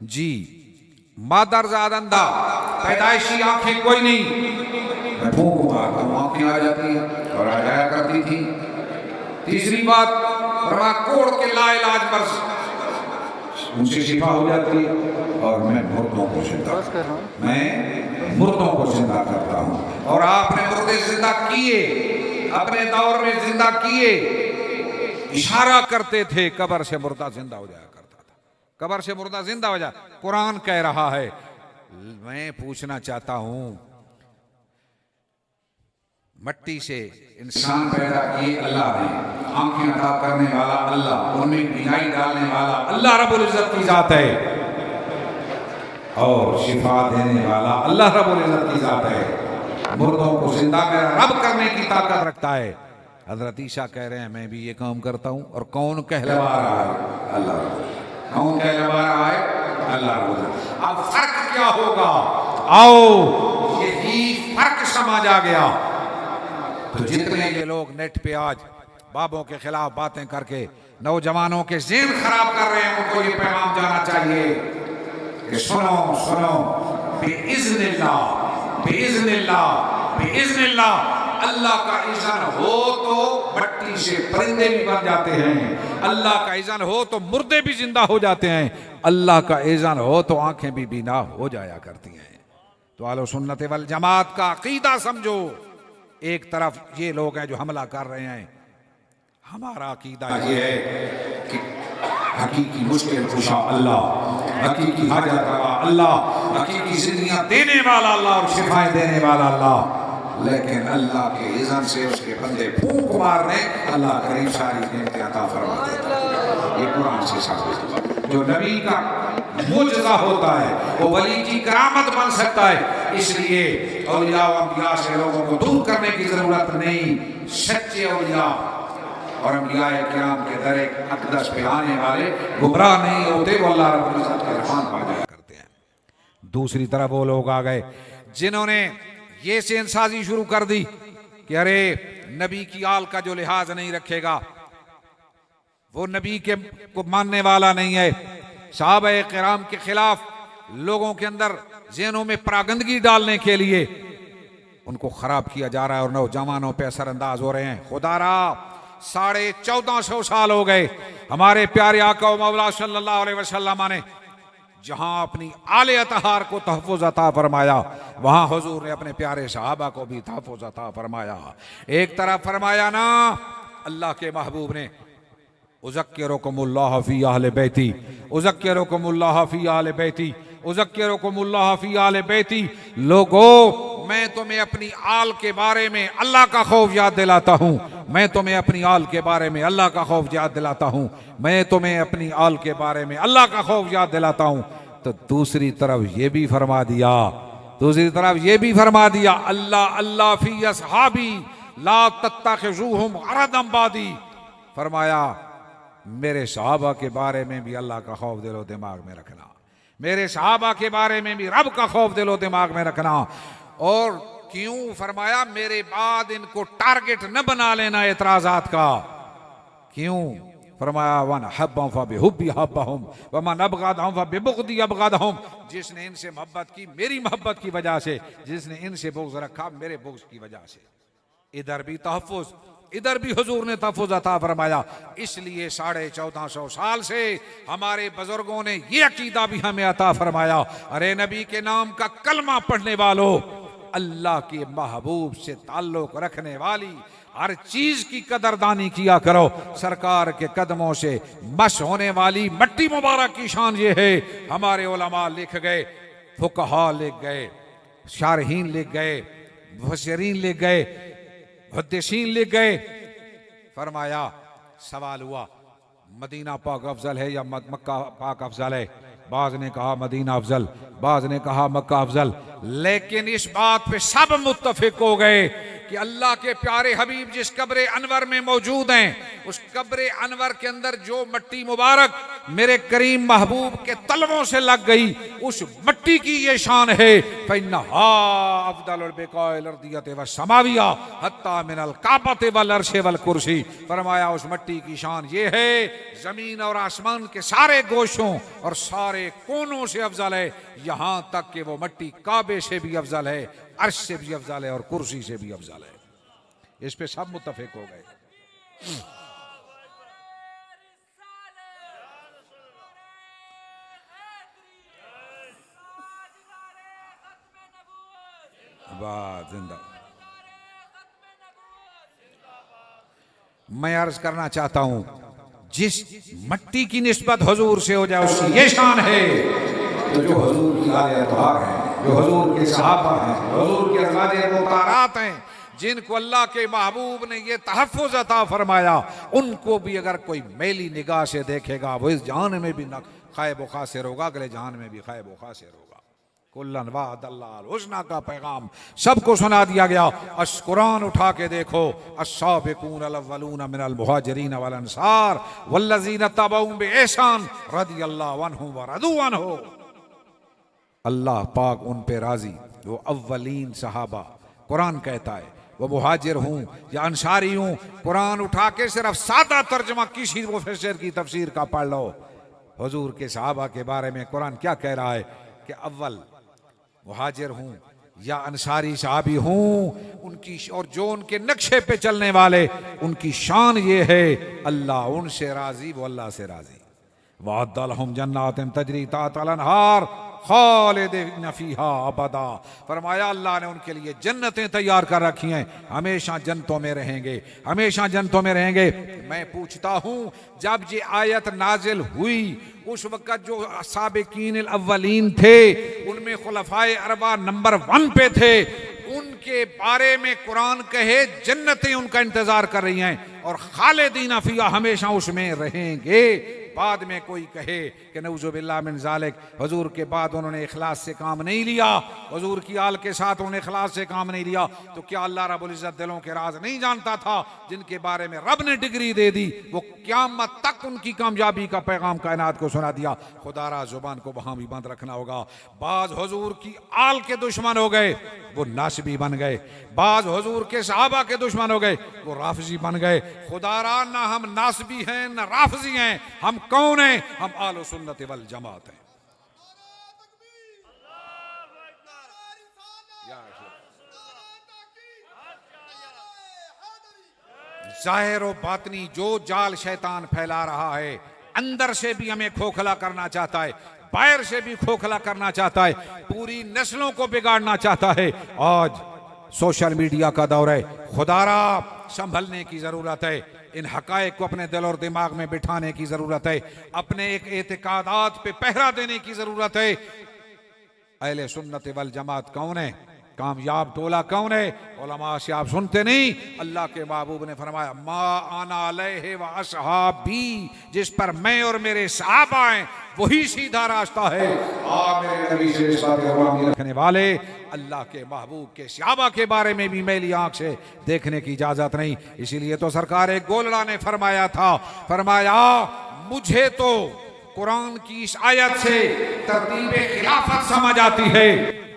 जी। मादरज़ात अंधा, पैदाइशी आंखें कोई नहीं, मैं फूंक मारता हूँ आंखें आ जाती हैं और आ जाया करती थी। तीसरी बात, फरमा कोढ़ के लाइलाज मर्ज उनसे शिफा हो जाती है, और मैं मुर्दों को जिंदा करता हूँ। और आपने मुर्दे जिंदा किए, अपने दौर में जिंदा किए। इशारा करते थे कब्र से मुर्दा जिंदा हो जाया करता था, कब्र से मुर्दा जिंदा हो जाए। कुरान कह रहा है। मैं पूछना चाहता हूं, मिट्टी से इंसान पैदा किए अल्लाह ने, आंखें अता करने वाला अल्लाह, उनमें बीनाई डालने वाला अल्लाह रब्बुल इज़्ज़त की जात है, और शिफा देने वाला अल्लाह रब्बुल इज़्ज़त की जात है। मुर्दों को जिंदा रब करने की ताकत रखता है। हज़रत ईसा कह रहे हैं मैं भी ये काम करता हूँ। और कौन कहलवा रहा है? अल्लाह। कौन कहलवा रहा है? अल्लाह। अब फर्क क्या होगा? आओ यही फर्क समझ आ गया। तो जितने ये लोग नेट पे आज बाबों के खिलाफ बातें करके नौजवानों के ज़हन खराब कर रहे हैं, उनको ये पैगाम जाना चाहिए कि सुनो सुनो, बिइज़्निल्लाह बिइज़्निल्लाह बिइज़्निल्लाह, अल्लाह का इज़्न हो तो मिट्टी से परिंदे भी बन जाते हैं, अल्लाह का इज़्न हो तो मुर्दे भी जिंदा हो जाते हैं, अल्लाह का इज़्न हो तो आंखें भी बीना हो जाया करती हैं। तो आलो सुन्नत वल जमात का अकीदा समझो। एक तरफ ये लोग हैं जो हमला कर रहे हैं, हमारा अकीदा ये है कि हकीकी मुश्किल कुशा अल्लाह, हकीकी हाजत रवा अल्लाह, हकीकी जिंदगियां देने वाला अल्लाह और शिफाएं देने वाला अल्लाह। लेकिन अल्लाह के इज़्न से उसके बंदे फूंक मारने अल्लाह करीम सारी नेमतें अता फरमा देता है। ये कुरान से साबित है। जो नबी का मुजज़ा होता है वो वली की करामत बन सकता है। इसलिए औलिया व अंबिया से लोगों को दूर करने की जरूरत नहीं। सच्चे औलिया और अंबिया किराम के दर अक़दस पे आने वाले गुमराह नहीं होते, वो अल्लाह रब्बुल इज़्ज़त के रहमान पा जाया करते हैं। दूसरी तरफ वो लोग आ गए जिन्होंने ये सेंसाजी शुरू कर दी कि अरे नबी की आल का जो लिहाज नहीं रखेगा वो नबी के को मानने वाला नहीं है। सहाबाए किराम के खिलाफ लोगों के अंदर ज़हनों में परागंदगी डालने के लिए उनको खराब किया जा रहा है और नौजवानों पे असरअंदाज हो रहे हैं। खुदारा 1450 साल हो गए हमारे प्यारे आका व मौला सल्लल्लाहु अलैहि वसल्लम ने जहां अपनी आले अतहार को तहफ़्फ़ुज़ अता फरमाया, वहां हुजूर ने अपने प्यारे सहाबा को भी तहफ़्फ़ुज़ अता फरमाया। एक तरफ फरमाया ना अल्लाह के महबूब ने, उज़क्किरुकुमुल्लाह फ़ी अहले बैती, उज़क्किरुकुमुल्लाह फ़ी अहले बैती, उज़क्किरुकुमुल्लाह फ़ी अहले बैती। लोगो मैं तुम्हें अपनी आल के बारे में अल्लाह का खौफ याद दिलाता हूँ, मैं तुम्हें अपनी आल के बारे में अल्लाह का खौफ याद दिलाता हूं, मैं तुम्हें अपनी आल के बारे में अल्लाह का खौफ याद दिलाता हूं। तो दूसरी तरफ ये भी फरमा दिया, दूसरी तरफ ये भी फरमा दिया, अल्लाह अल्लाह फी असहाबी ला तत्तखिजुहुम अरदम बादी। फरमाया मेरे सहाबा के बारे में भी अल्लाह का खौफ दिलो दिमाग में रखना, मेरे सहाबा के बारे में भी रब का खौफ दिलो दिमाग में रखना। और क्यों? फरमाया मेरे बाद इनको टारगेट न बना लेना एतराजात का। क्यों? फरमाया वन हब्बहुम फबिहुब्बी हब्बहुम वमन अबगदहुम फबिबुग़दी अबगदहुम। जिसने इनसे मोहब्बत की मेरी मोहब्बत की वजह से, जिसने इनसे बुग़्ज़ रखा मेरे बुग़्ज़ की वजह से। इधर भी तहफ़्फ़ुज़, इधर भी हुजूर ने तहफ़्फ़ुज़ अता फरमाया। इसलिए 1450 साल से हमारे बुजुर्गों ने ये अकीदा भी हमें अता फरमाया, अरे नबी के नाम का कलमा पढ़ने वालों, अल्लाह के महबूब से ताल्लुक रखने वाली हर चीज की कदरदानी किया करो। सरकार के कदमों से मश होने वाली मट्टी मुबारक की शान ये है। हमारे उलमा लिख गए, फुकहा लिख गए, शारहीन लिख गए, मुफस्सिरीन लिख गए, मुहद्दिसीन लिख गए। फरमाया सवाल हुआ मदीना पाक अफजल है या मक्का पाक अफजल है? बाज ने कहा मदीना अफजल, बाज ने कहा मक्का अफजल। लेकिन इस बात पे सब मुत्तफिक हो गए कि अल्लाह के प्यारे हबीब जिस कब्र अनवर में मौजूद हैं, उस कब्र अनवर के अंदर जो मट्टी मुबारक मेरे करीम महबूब के तलवों से लग गई, उस मट्टी की ये शान है। फइन्नहा अफदलुल बिकाइल अर्दियत व समाविया हत्ता मिनल काबत वल अर्श वल कुर्सी। फरमाया उस मट्टी की शान ये है, जमीन और आसमान के सारे गोशों और सारे कोनों से अफजल है, यहां तक कि वो मट्टी काबे से भी अफजल है, अर्श से भी अफजल है और कुर्सी से भी अफजल है। इस पे सब मुत्तफिक हो गए। वाह जिंदा। मैं अर्ज करना चाहता हूं, जिस मट्टी की निस्बत हुजूर से हो जाए उसकी ये शान है। तो जो हुजूर की आले अतहार हैं, जो हुजूर के सहाबा हैं, हुजूर के अज़वाजे मुतारात हैं, जिनको अल्लाह के महबूब ने ये तहफ़्फ़ुज़ अता फरमाया, उनको भी अगर कोई मैली निगाह से देखेगा वो इस जान में भी न खैब व खासिर होगा, अगले जान में भी खैब व खासिर होगा। कुल्लन वादल्लाल हुस्ना का पैगाम सबको सुना दिया गया। अस कुरान उठा के देखो, अस्साबिकून अल-अव्वलून मिनल मुहाजिरीन वल अंसार वल्लज़ीना तबऊहुम बिइहसान रदियल्लाहु अन्हुम व रदू अन्हु। अल्लाह पाक उन पे राजी, वो अव्वलीन सहाबा। कुरान कहता है वो मुहाजिर हूँ या अंसारी हूँ, कुरान उठा के सिर्फ सादा तर्जमा किसी मुफस्सिर की तफसीर का पढ़ लो। हुजूर के सहाबा के बारे में कुरान क्या कह रहा है कि अव्वल मुहाजिर हूँ या अंसारी सहाबी हूँ, उनकी और जो उनके नक्शे पे चलने वाले उनकी शान ये है, अल्लाह उनसे राजी, वो अल्लाह से राजी। वअद्दलहुम जन्नातिन तजरी तहतल अनहार खालिदीन फीहा अबदा। फरमाया अल्लाह ने उनके लिए जन्नतें तैयार कर रखी हैं, हमेशा जन्नतों में रहेंगे, हमेशा जन्नतों में रहेंगे। मैं पूछता हूँ, जब ये आयत नाजिल हुई उस वक़्त जो साबिकीन अव्वलीन थे उनमें खुलफाए अरबा नंबर 1 पे थे, उनके बारे में कुरान कहे जन्नतें उनका इंतजार कर रही हैं और खालिदीन फीहा हमेशा उसमें रहेंगे। बाद में कोई कहे कि नऊज़ुबिल्लाह मिन ज़ालिक, हुजूर के बाद उन्होंने इखलास से काम नहीं लिया, हुजूर की आल के साथ उन्होंने इखलास से काम नहीं लिया, तो क्या अल्लाह रब्बुल इज़्ज़त दिलों के राज नहीं जानता था? जिनके बारे में रब ने डिग्री दे दी, वो क़यामत तक उनकी कामयाबी का पैगाम कायनात को सुना दिया। खुदारा जुबान को वहां भी बंद रखना होगा। बाज हुजूर की आल के दुश्मन हो गए, वो नासबी बन गए। बाज हुजूर के सहाबा के दुश्मन हो गए, वो राफजी बन गए। खुदारा ना हम नासबी हैं ना राफजी हैं, हम कौन हैं? हम आलो सुन्नत वल जमात हैं। जाहिर और बातनी जो जाल शैतान फैला रहा है, अंदर से भी हमें खोखला करना चाहता है, बाहर से भी खोखला करना चाहता है, पूरी नस्लों को बिगाड़ना चाहता है। आज सोशल मीडिया का दौर है, खुदारा संभलने की जरूरत है, इन हकायक को अपने दिल और दिमाग में बिठाने की जरूरत है, अपने एक एतिकादात पे पहरा देने की जरूरत है। अहले सुन्नत वल जमात कौन है? कामयाब टोला कौन है? उलमा से आप सुनते नहीं? अल्लाह के महबूब ने फरमाया मा आना अलैहि व असहाबी, जिस पर मैं और मेरे सहाबा हैं वही सीधा रास्ता है। मेरे नबी से इस बात को रखने वाले अल्लाह के महबूब के सहाबा के बारे में भी मैली आंख से देखने की इजाजत नहीं। इसीलिए तो सरकार गोलड़ा ने फरमाया था, फरमाया मुझे तो कुरान की इस आयत से तरतीब खिलाफत समझ आती है।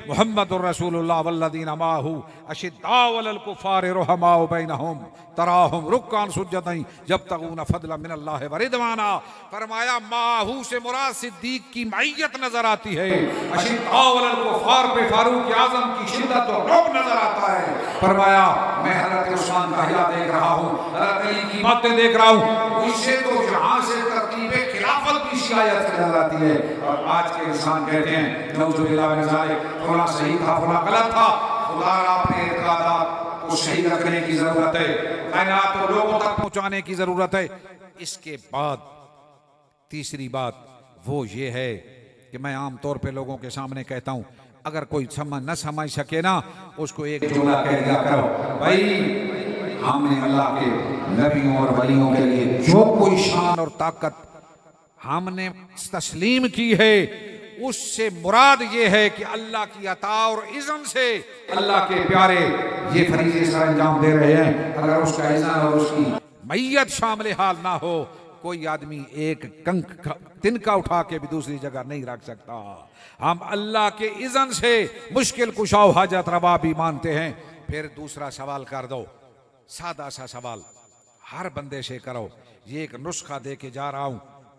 मुहम्मदुर रसूलुल्लाह वल्लदीना माहू अशिद्दाउ अलल कुफार रुहमाउ बैनहुम तराहुम रुक्कान सुज्जदन यब्तगून फदलन मिनल्लाहि व रिदवाना। फरमाया माहू से मुराद सिद्दीक की मईयत नजर आती है। अशिद्दाउ अलल कुफार पे फारूक आजम की शिद्दत और रौब नजर आता है। फरमाया मैं हजरत उस्मान का हया देख रहा हूँ, हजरत अली की बातें देख रहा हूँ, उससे तो यहाँ से तरतीब खिलाफत की शिकायत नजर आती है। और आज के इंसान कहते हैं नऊजुबिल्लाह मिन ज़ालिक, फलां सही था फलां गलत था। खुदा अपने इरकादात को सही रखने की जरूरत है, कायनात को लोगों तक पहुंचाने की जरूरत है। इसके बाद तीसरी बात वो ये है कि मैं आमतौर पे लोगों के सामने कहता हूं, अगर कोई न समझ सके ना, उसको एक जुमला कह दिया करो, भाई हमने अल्लाह के नबियों और वलियों के लिए जो कोई शान और ताकत हमने तस्लीम की है, उससे मुराद ये है कि अल्लाह की अता और इज़्न से अल्लाह के प्यारे ये फरीज़े सर अंजाम दे रहे हैं। अगर उसका इज़्न और उसकी मैयत शामिल हाल ना हो, कोई आदमी एक तिनका उठा के भी दूसरी जगह नहीं रख सकता। हम अल्लाह के इज़्न से मुश्किल कुशाओ हाजत रवा भी मानते हैं। फिर दूसरा सवाल कर दो, सादा सा सवाल हर बंदे से करो। ये एक नुस्खा दे के जा रहा हूं,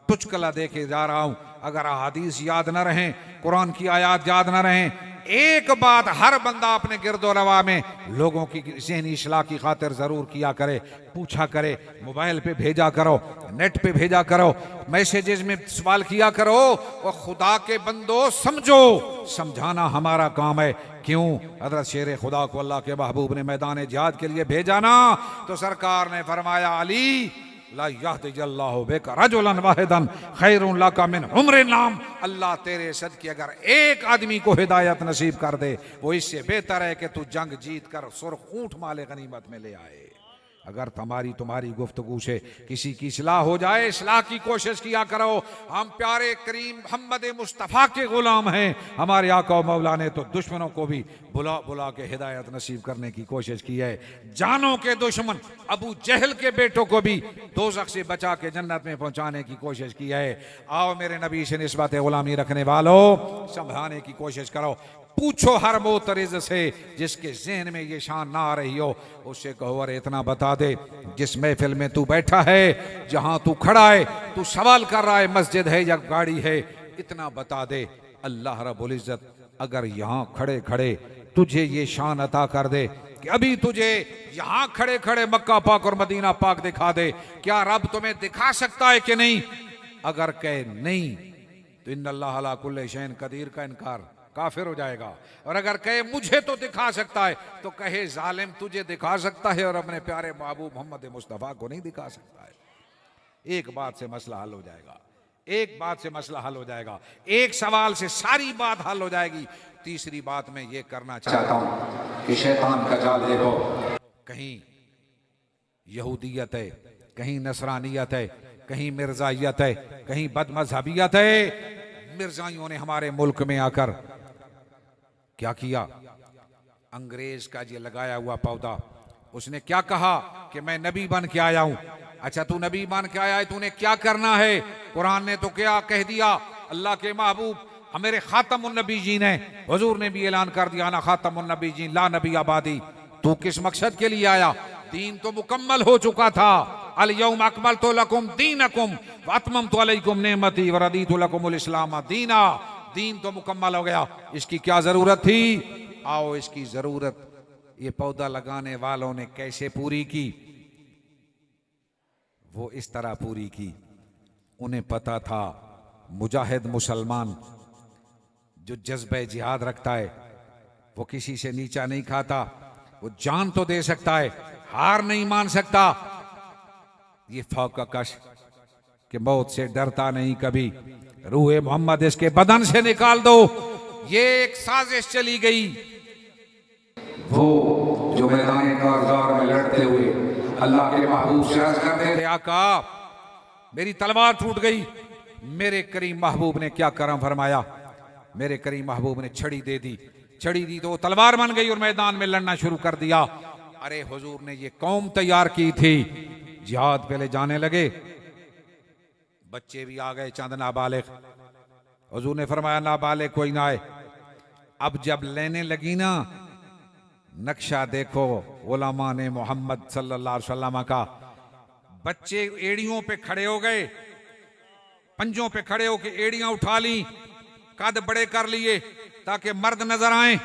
तुचकला दे के जा रहा हूं। अगर हदीस याद न रहें, कुरान की आयत याद न रहें, एक बात हर बंदा अपने गिरदो रवा में लोगों की ज़हनी इस्लाह की खातिर जरूर किया करे, पूछा करे, मोबाइल पे भेजा करो, नेट पे भेजा करो, मैसेजेस में सवाल किया करो। और खुदा के बंदो समझो, समझाना हमारा काम है। क्यों? हज़रत शेर खुदा को अल्लाह के महबूब ने मैदान जिहाद के लिए भेजा ना, तो सरकार ने फरमाया अली ला यहदियल्लाहु बिका रजुलन वाहिदन खैरुन लका मिन उम्रिन नाम। अल्लाह तेरे सदके अगर एक आदमी को हिदायत नसीब कर दे, वो इससे बेहतर है कि तू जंग जीत कर सुर्ख ऊंट माले गनीमत में ले आए। अगर तुम्हारी गुफ्तगू से किसी की इस्लाह हो जाए, इस्लाह की कोशिश किया करो। हम प्यारे करीम मोहम्मद मुस्तफ़ा के गुलाम हैं। हमारे आका मौला ने तो दुश्मनों को भी बुला बुला के हिदायत नसीब करने की कोशिश की है। जानों के दुश्मन अबू जहल के बेटों को भी दोज़ख से बचा के जन्नत में पहुंचाने की कोशिश की है। आओ मेरे नबी से निस्बत गुलामी रखने वालों, संभालने की कोशिश करो। पूछो हर मोतरिज से जिसके जहन में ये शान ना आ रही हो, उससे कहो अरे इतना बता दे, जिस महफिल में तू बैठा है, जहां तू खड़ा है, तू सवाल कर रहा है मस्जिद है या गाड़ी है, इतना बता दे। अल्लाह रब्बुल इज्जत अगर यहां खड़े खड़े तुझे ये शान अता कर दे कि अभी तुझे यहां खड़े खड़े मक्का पाक और मदीना पाक दिखा दे, क्या रब तुम्हें दिखा सकता है कि नहीं? अगर कहे नहीं तो इन्नल्लाह अला कुल्ली शैइन कदीर का इनकार काफिर हो जाएगा। और अगर कहे मुझे तो दिखा सकता है, तो कहे जालिम तुझे दिखा सकता है और अपने प्यारे महबूब मोहम्मद मुस्तफ़ा को नहीं दिखा सकता है। एक बात से मसला हल हो जाएगा, एक बात से मसला हल हो जाएगा, एक सवाल से सारी बात हल हो जाएगी। तीसरी बात मैं ये करना चाहता हूं कि शैतान का जाल देखो, कहीं यहूदियत है, कहीं नसरानियत है, कहीं मिर्जाइयत है, कहीं बदमजहबियत है। मिर्जाइयों ने हमारे मुल्क में आकर क्या किया? अंग्रेज का ये लगाया हुआ पौधा, उसने क्या कहा कि मैं नबी बन के आया हूं। अच्छा तू नबी बन के आया है, तूने क्या करना है? कुरान ने तो क्या कह दिया, अल्लाह के महबूब मेरे खातमुन नबी जी ने, हुजूर ने भी ऐलान कर दिया ना खातमुन नबी जी ला नबी आबादी। तू किस मकसद के लिए आया? दीन तो मुकम्मल हो चुका था। अल यौम अकमलतु लकुम दीनकुम व अतममतु अलैकुम नेमती व रदीतु लकुमुल इस्लाम दीना। दीन तो मुकम्मल हो गया, इसकी क्या जरूरत थी? आओ इसकी जरूरत ये पौधा लगाने वालों ने कैसे पूरी की? वो इस तरह पूरी की, उन्हें पता था मुजाहिद मुसलमान जो जज्बे जिहाद रखता है वो किसी से नीचा नहीं खाता, वो जान तो दे सकता है, हार नहीं मान सकता। ये फौका कश कि मौत से डरता नहीं कभी, रूहे मोहम्मद इसके बदन से निकाल दो। ये एक साजिश चली गई, वो जो मैदान कारज़ार में लड़ते हुए अल्लाह के महबूब से अर्ज करते थे, आका मेरी तलवार टूट गई। मेरे करीम महबूब ने क्या करम फरमाया, मेरे करीम महबूब ने छड़ी दे दी। छड़ी दी तो वो तलवार बन गई और मैदान में लड़ना शुरू कर दिया। अरे हुजूर ने ये कौम तैयार की थी, जिहाद पे ले जाने लगे, बच्चे भी आ गए, चंद नाबालिग। हुजूर ने फरमाया नाबालिग कोई ना आए। अब जब लेने लगी ना, नक्शा देखो उलमा ने मोहम्मद सल्लल्लाहु अलैहि वसल्लम का। बच्चे एड़ियों पे खड़े हो गए, पंजों पे खड़े होके एड़ियां उठा ली, कद बड़े कर लिए ताकि मर्द नजर आए।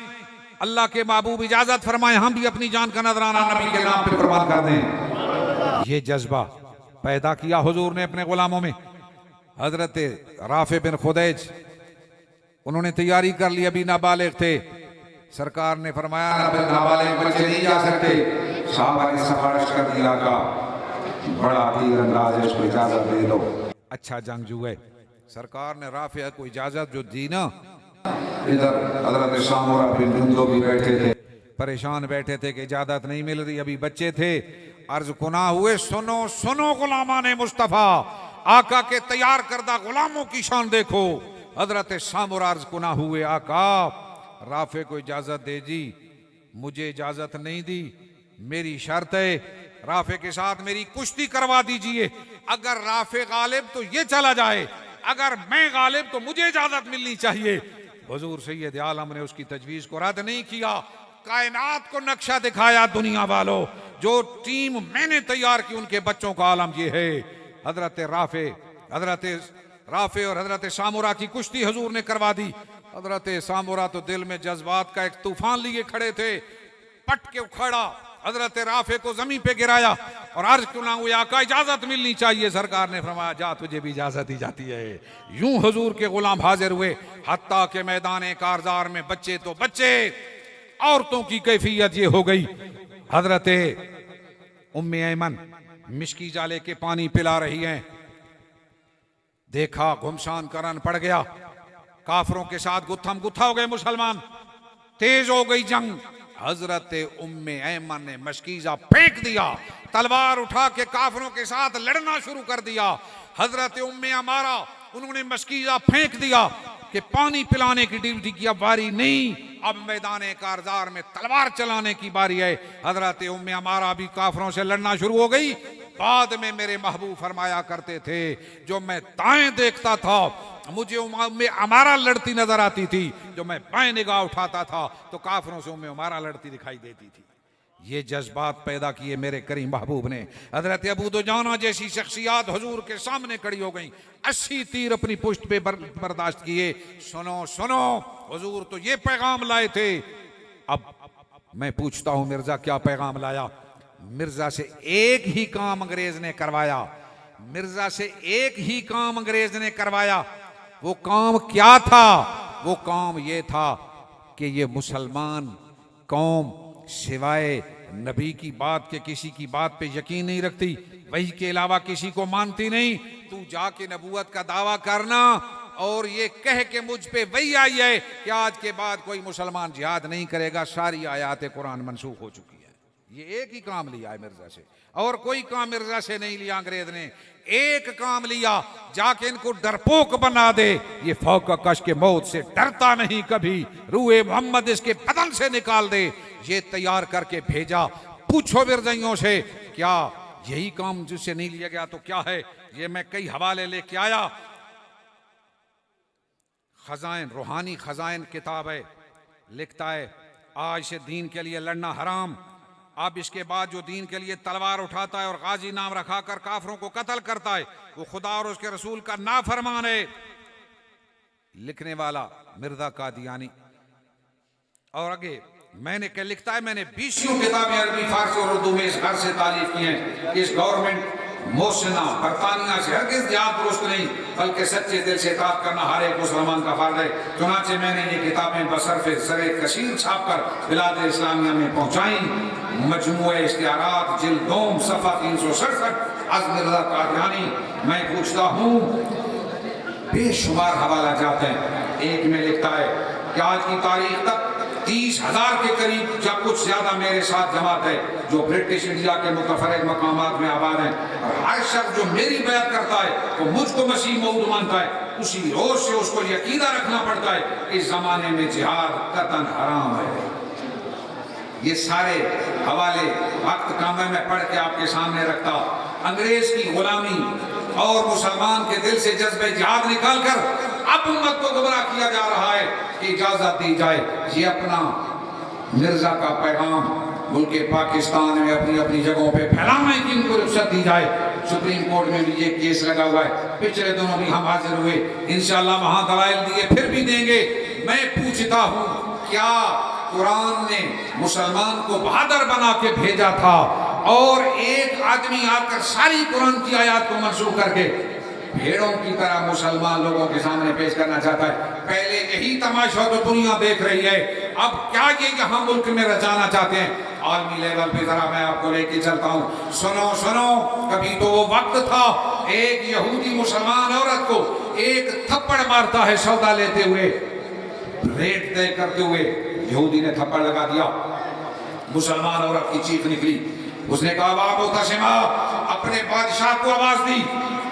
अल्लाह के महबूब इजाजत फरमाए हम भी अपनी जान का नजराना नबी के नाम पे कुर्बान कर दें। ये जज्बा पैदा किया हुजूर ने अपने गुलामों में। हजरत राफे बिन खुदैज उन्होंने तैयारी कर ली, अभी नाबालिग थे। सरकार ने फरमाया नाबालिग बच्चे नहीं जा सकते। साहबा ने सिफारिश कर दिया का बड़ा तीर अंदाज है, उसको इजाजत दे दो। अच्छा जंगजू है। सरकार ने राफे को इजाजत जो दी ना, इधर हजरत सामुरा बिन जुंदो भी बैठे थे, परेशान बैठे थे कि इजाजत नहीं मिल रही। अभी बच्चे थे, अर्ज गुनाह हुए, सुनो सुनो गुलामा ने मुस्तफा, आका के तैयार करदा गुलामों की शान देखो। हजरत सामुरा अर्ज गुनाह हुए, आका राफे को इजाजत दे जी, मुझे इजाजत नहीं दी, मेरी शर्त है राफे के साथ मेरी कुश्ती करवा दीजिए। अगर राफे गालिब तो ये चला जाए, अगर मैं गालिब तो मुझे इजाजत मिलनी चाहिए। हुजूर सैयद आलम ने उसकी तजवीज को रद्द नहीं किया, कायनात को नक्शा दिखाया, दुनिया वालों जो टीम मैंने तैयार की उनके बच्चों का आलम ये है। हजरत राफे और हजरत सामुरा की कुश्ती हुजूर ने करवा दी। हजरत सामुरा तो दिल में जज्बात का एक तूफान लिए खड़े थे, पट के उखाड़ा, हजरत राफे को जमीन पे गिराया और अर्ज क्यों ना हुआ, आका इजाजत मिलनी चाहिए। सरकार ने फरमाया जा तुझे भी इजाजत दी जाती है। यूं हुजूर के गुलाम हाजिर हुए, हत्ता के मैदान कारजार में बच्चे तो बच्चे, औरतों की कैफियत ये हो गई। हजरत उम्मे ऐमन मिश्की जाले के पानी पिला रही हैं, देखा घुमसान करन पड़ गया, काफरों के साथ गुत्थम गुत्था हो गए मुसलमान, तेज हो गई जंग। हजरत उम्मे ऐमन ने मशकीजा फेंक दिया, तलवार उठा के काफरों के साथ लड़ना शुरू कर दिया। हजरत उम्मे अमारा उन्होंने मशकीजा फेंक दिया कि पानी पिलाने की ड्यूटी की अब बारी नहीं, अब मैदान कारजार में तलवार चलाने की बारी है। हजरत उम्मे अमारा भी काफरों से लड़ना शुरू हो गई। बाद में मेरे महबूब फरमाया करते थे, जो मैं दाएं देखता था मुझे उम्मे अमारा लड़ती नजर आती थी, जो मैं बाएं निगाह उठाता था तो काफरों से उम्मे अमारा लड़ती दिखाई देती थी। ये जज्बात पैदा किए मेरे करीम महबूब ने। हजरत अबू दुजाना जैसी शख्सियात हुजूर के सामने खड़ी हो गई, 80 तीर अपनी पुष्ट पे बर्दाश्त किए। सुनो सुनो, हुजूर तो ये पैगाम लाए थे। अब मैं पूछता हूं मिर्जा क्या पैगाम लाया? मिर्जा से एक ही काम अंग्रेज ने करवाया, मिर्जा से एक ही काम अंग्रेज ने करवाया। वो काम क्या था? वो काम ये था कि ये मुसलमान कौम सिवाय नबी की बात के किसी की बात पे यकीन नहीं रखती, वही के अलावा किसी को मानती नहीं। तू जाके नबूवत का दावा करना और ये कह के मुझ पे वही आई है कि आज के बाद कोई मुसलमान जिहाद नहीं करेगा, सारी आयात कुरान मनसूख हो चुकी है। ये एक ही काम लिया है मिर्जा से, और कोई काम मिर्जा से नहीं लिया अंग्रेज ने। एक काम लिया, जाके इनको डरपोक बना दे, ये फौका कश के मौत से डरता नहीं कभी, रूए मोहम्मद इसके बदन से निकाल दे। ये तैयार करके भेजा। पूछो मिर्जाइयों से क्या यही काम जिससे नहीं लिया गया तो क्या है? ये मैं कई हवाले लेके आया। खजाइन, रूहानी खजाइन किताब है, लिखता है आज से दीन के लिए लड़ना हराम। अब इसके बाद जो दीन के लिए तलवार उठाता है और गाजी नाम रखाकर काफरों को कत्ल करता है, वो खुदा और उसके रसूल का नाफरमान है। लिखने वाला मिर्जा कादियानी। और आगे मैंने क्या लिखता है, मैंने 20 किताबें अरबी, फारसी और उर्दू में इस घर से तारीफ की हैं। इस गवर्नमेंट मोहसिना बरतानिया से हरगिज़ जिहाद दुरुस्त नहीं, बल्कि सच्चे दिल से इताअत करना हर एक मुसलमान का फर्ज है। चुनाचे मैंने ये किताबें बसरफ़े सरे कशीर छाप कर बिलाद इस्लामिया में पहुँचाई। मजमूए इश्तिहारात जिल्द 2 सफ़ा 367 अज़ मिर्ज़ा कादियानी। मैं पूछता हूँ, बेशुमार हवाला जाते हैं, एक में लिखता है कि आज की तारीख तक 30,000 के करीब या कुछ ज्यादा मेरे साथ जमात है जो ब्रिटिश इंडिया के मुतफरक मकामात में आबाद हैं। और हर शख्स जो मेरी बैत करता है वो मुझको मसीह मऊद मानता है, उसी रोज से उसको यकीना रखना पड़ता है इस जमाने में जिहाद कतन हराम है। ये सारे हवाले वक्त का मैं पढ़ के आपके सामने रखता। अंग्रेज की गुलामी और मुसलमान के दिल से जज्बे जिहाद निकाल कर अब उम्मत को गुमराह किया जा रहा है कि इजाजत दी जाए। ये अपना मिर्जा का पैगाम मुल्क पाकिस्तान में अपनी अपनी जगहों पे फैलाने की इनको रुख्सत दी जाए। सुप्रीम कोर्ट में भी ये केस लगा हुआ है, पिछले दिनों भी हम हाजिर हुए, इंशाअल्लाह वहां दलाइल दिए, फिर भी देंगे। मैं पूछता हूं, क्या कुरान ने मुसलमान को बहादुर बना के भेजा था और एक आदमी आकर सारी कुरान की आयत को मंसूख करके भेड़ों की तरह मुसलमान लोगों के सामने पेश करना चाहता है? पहले यही तमाशा तो दुनिया देख रही है, अब क्या ये यहाँ मुल्क में रचाना चाहते हैं? आलमी लेवल पे जरा मैं आपको लेके चलता हूँ। सुनो सुनो, कभी तो वो वक्त था एक यहूदी मुसलमान औरत को एक थप्पड़ मारता है सौदा लेते हुए, रेट तय करते हुए। यहूदी ने थप्पड़ लगा दिया, मुसलमान औरत की चीख निकली, उसने कहा वाह मुतशिमा, अपने बादशाह को आवाज दी।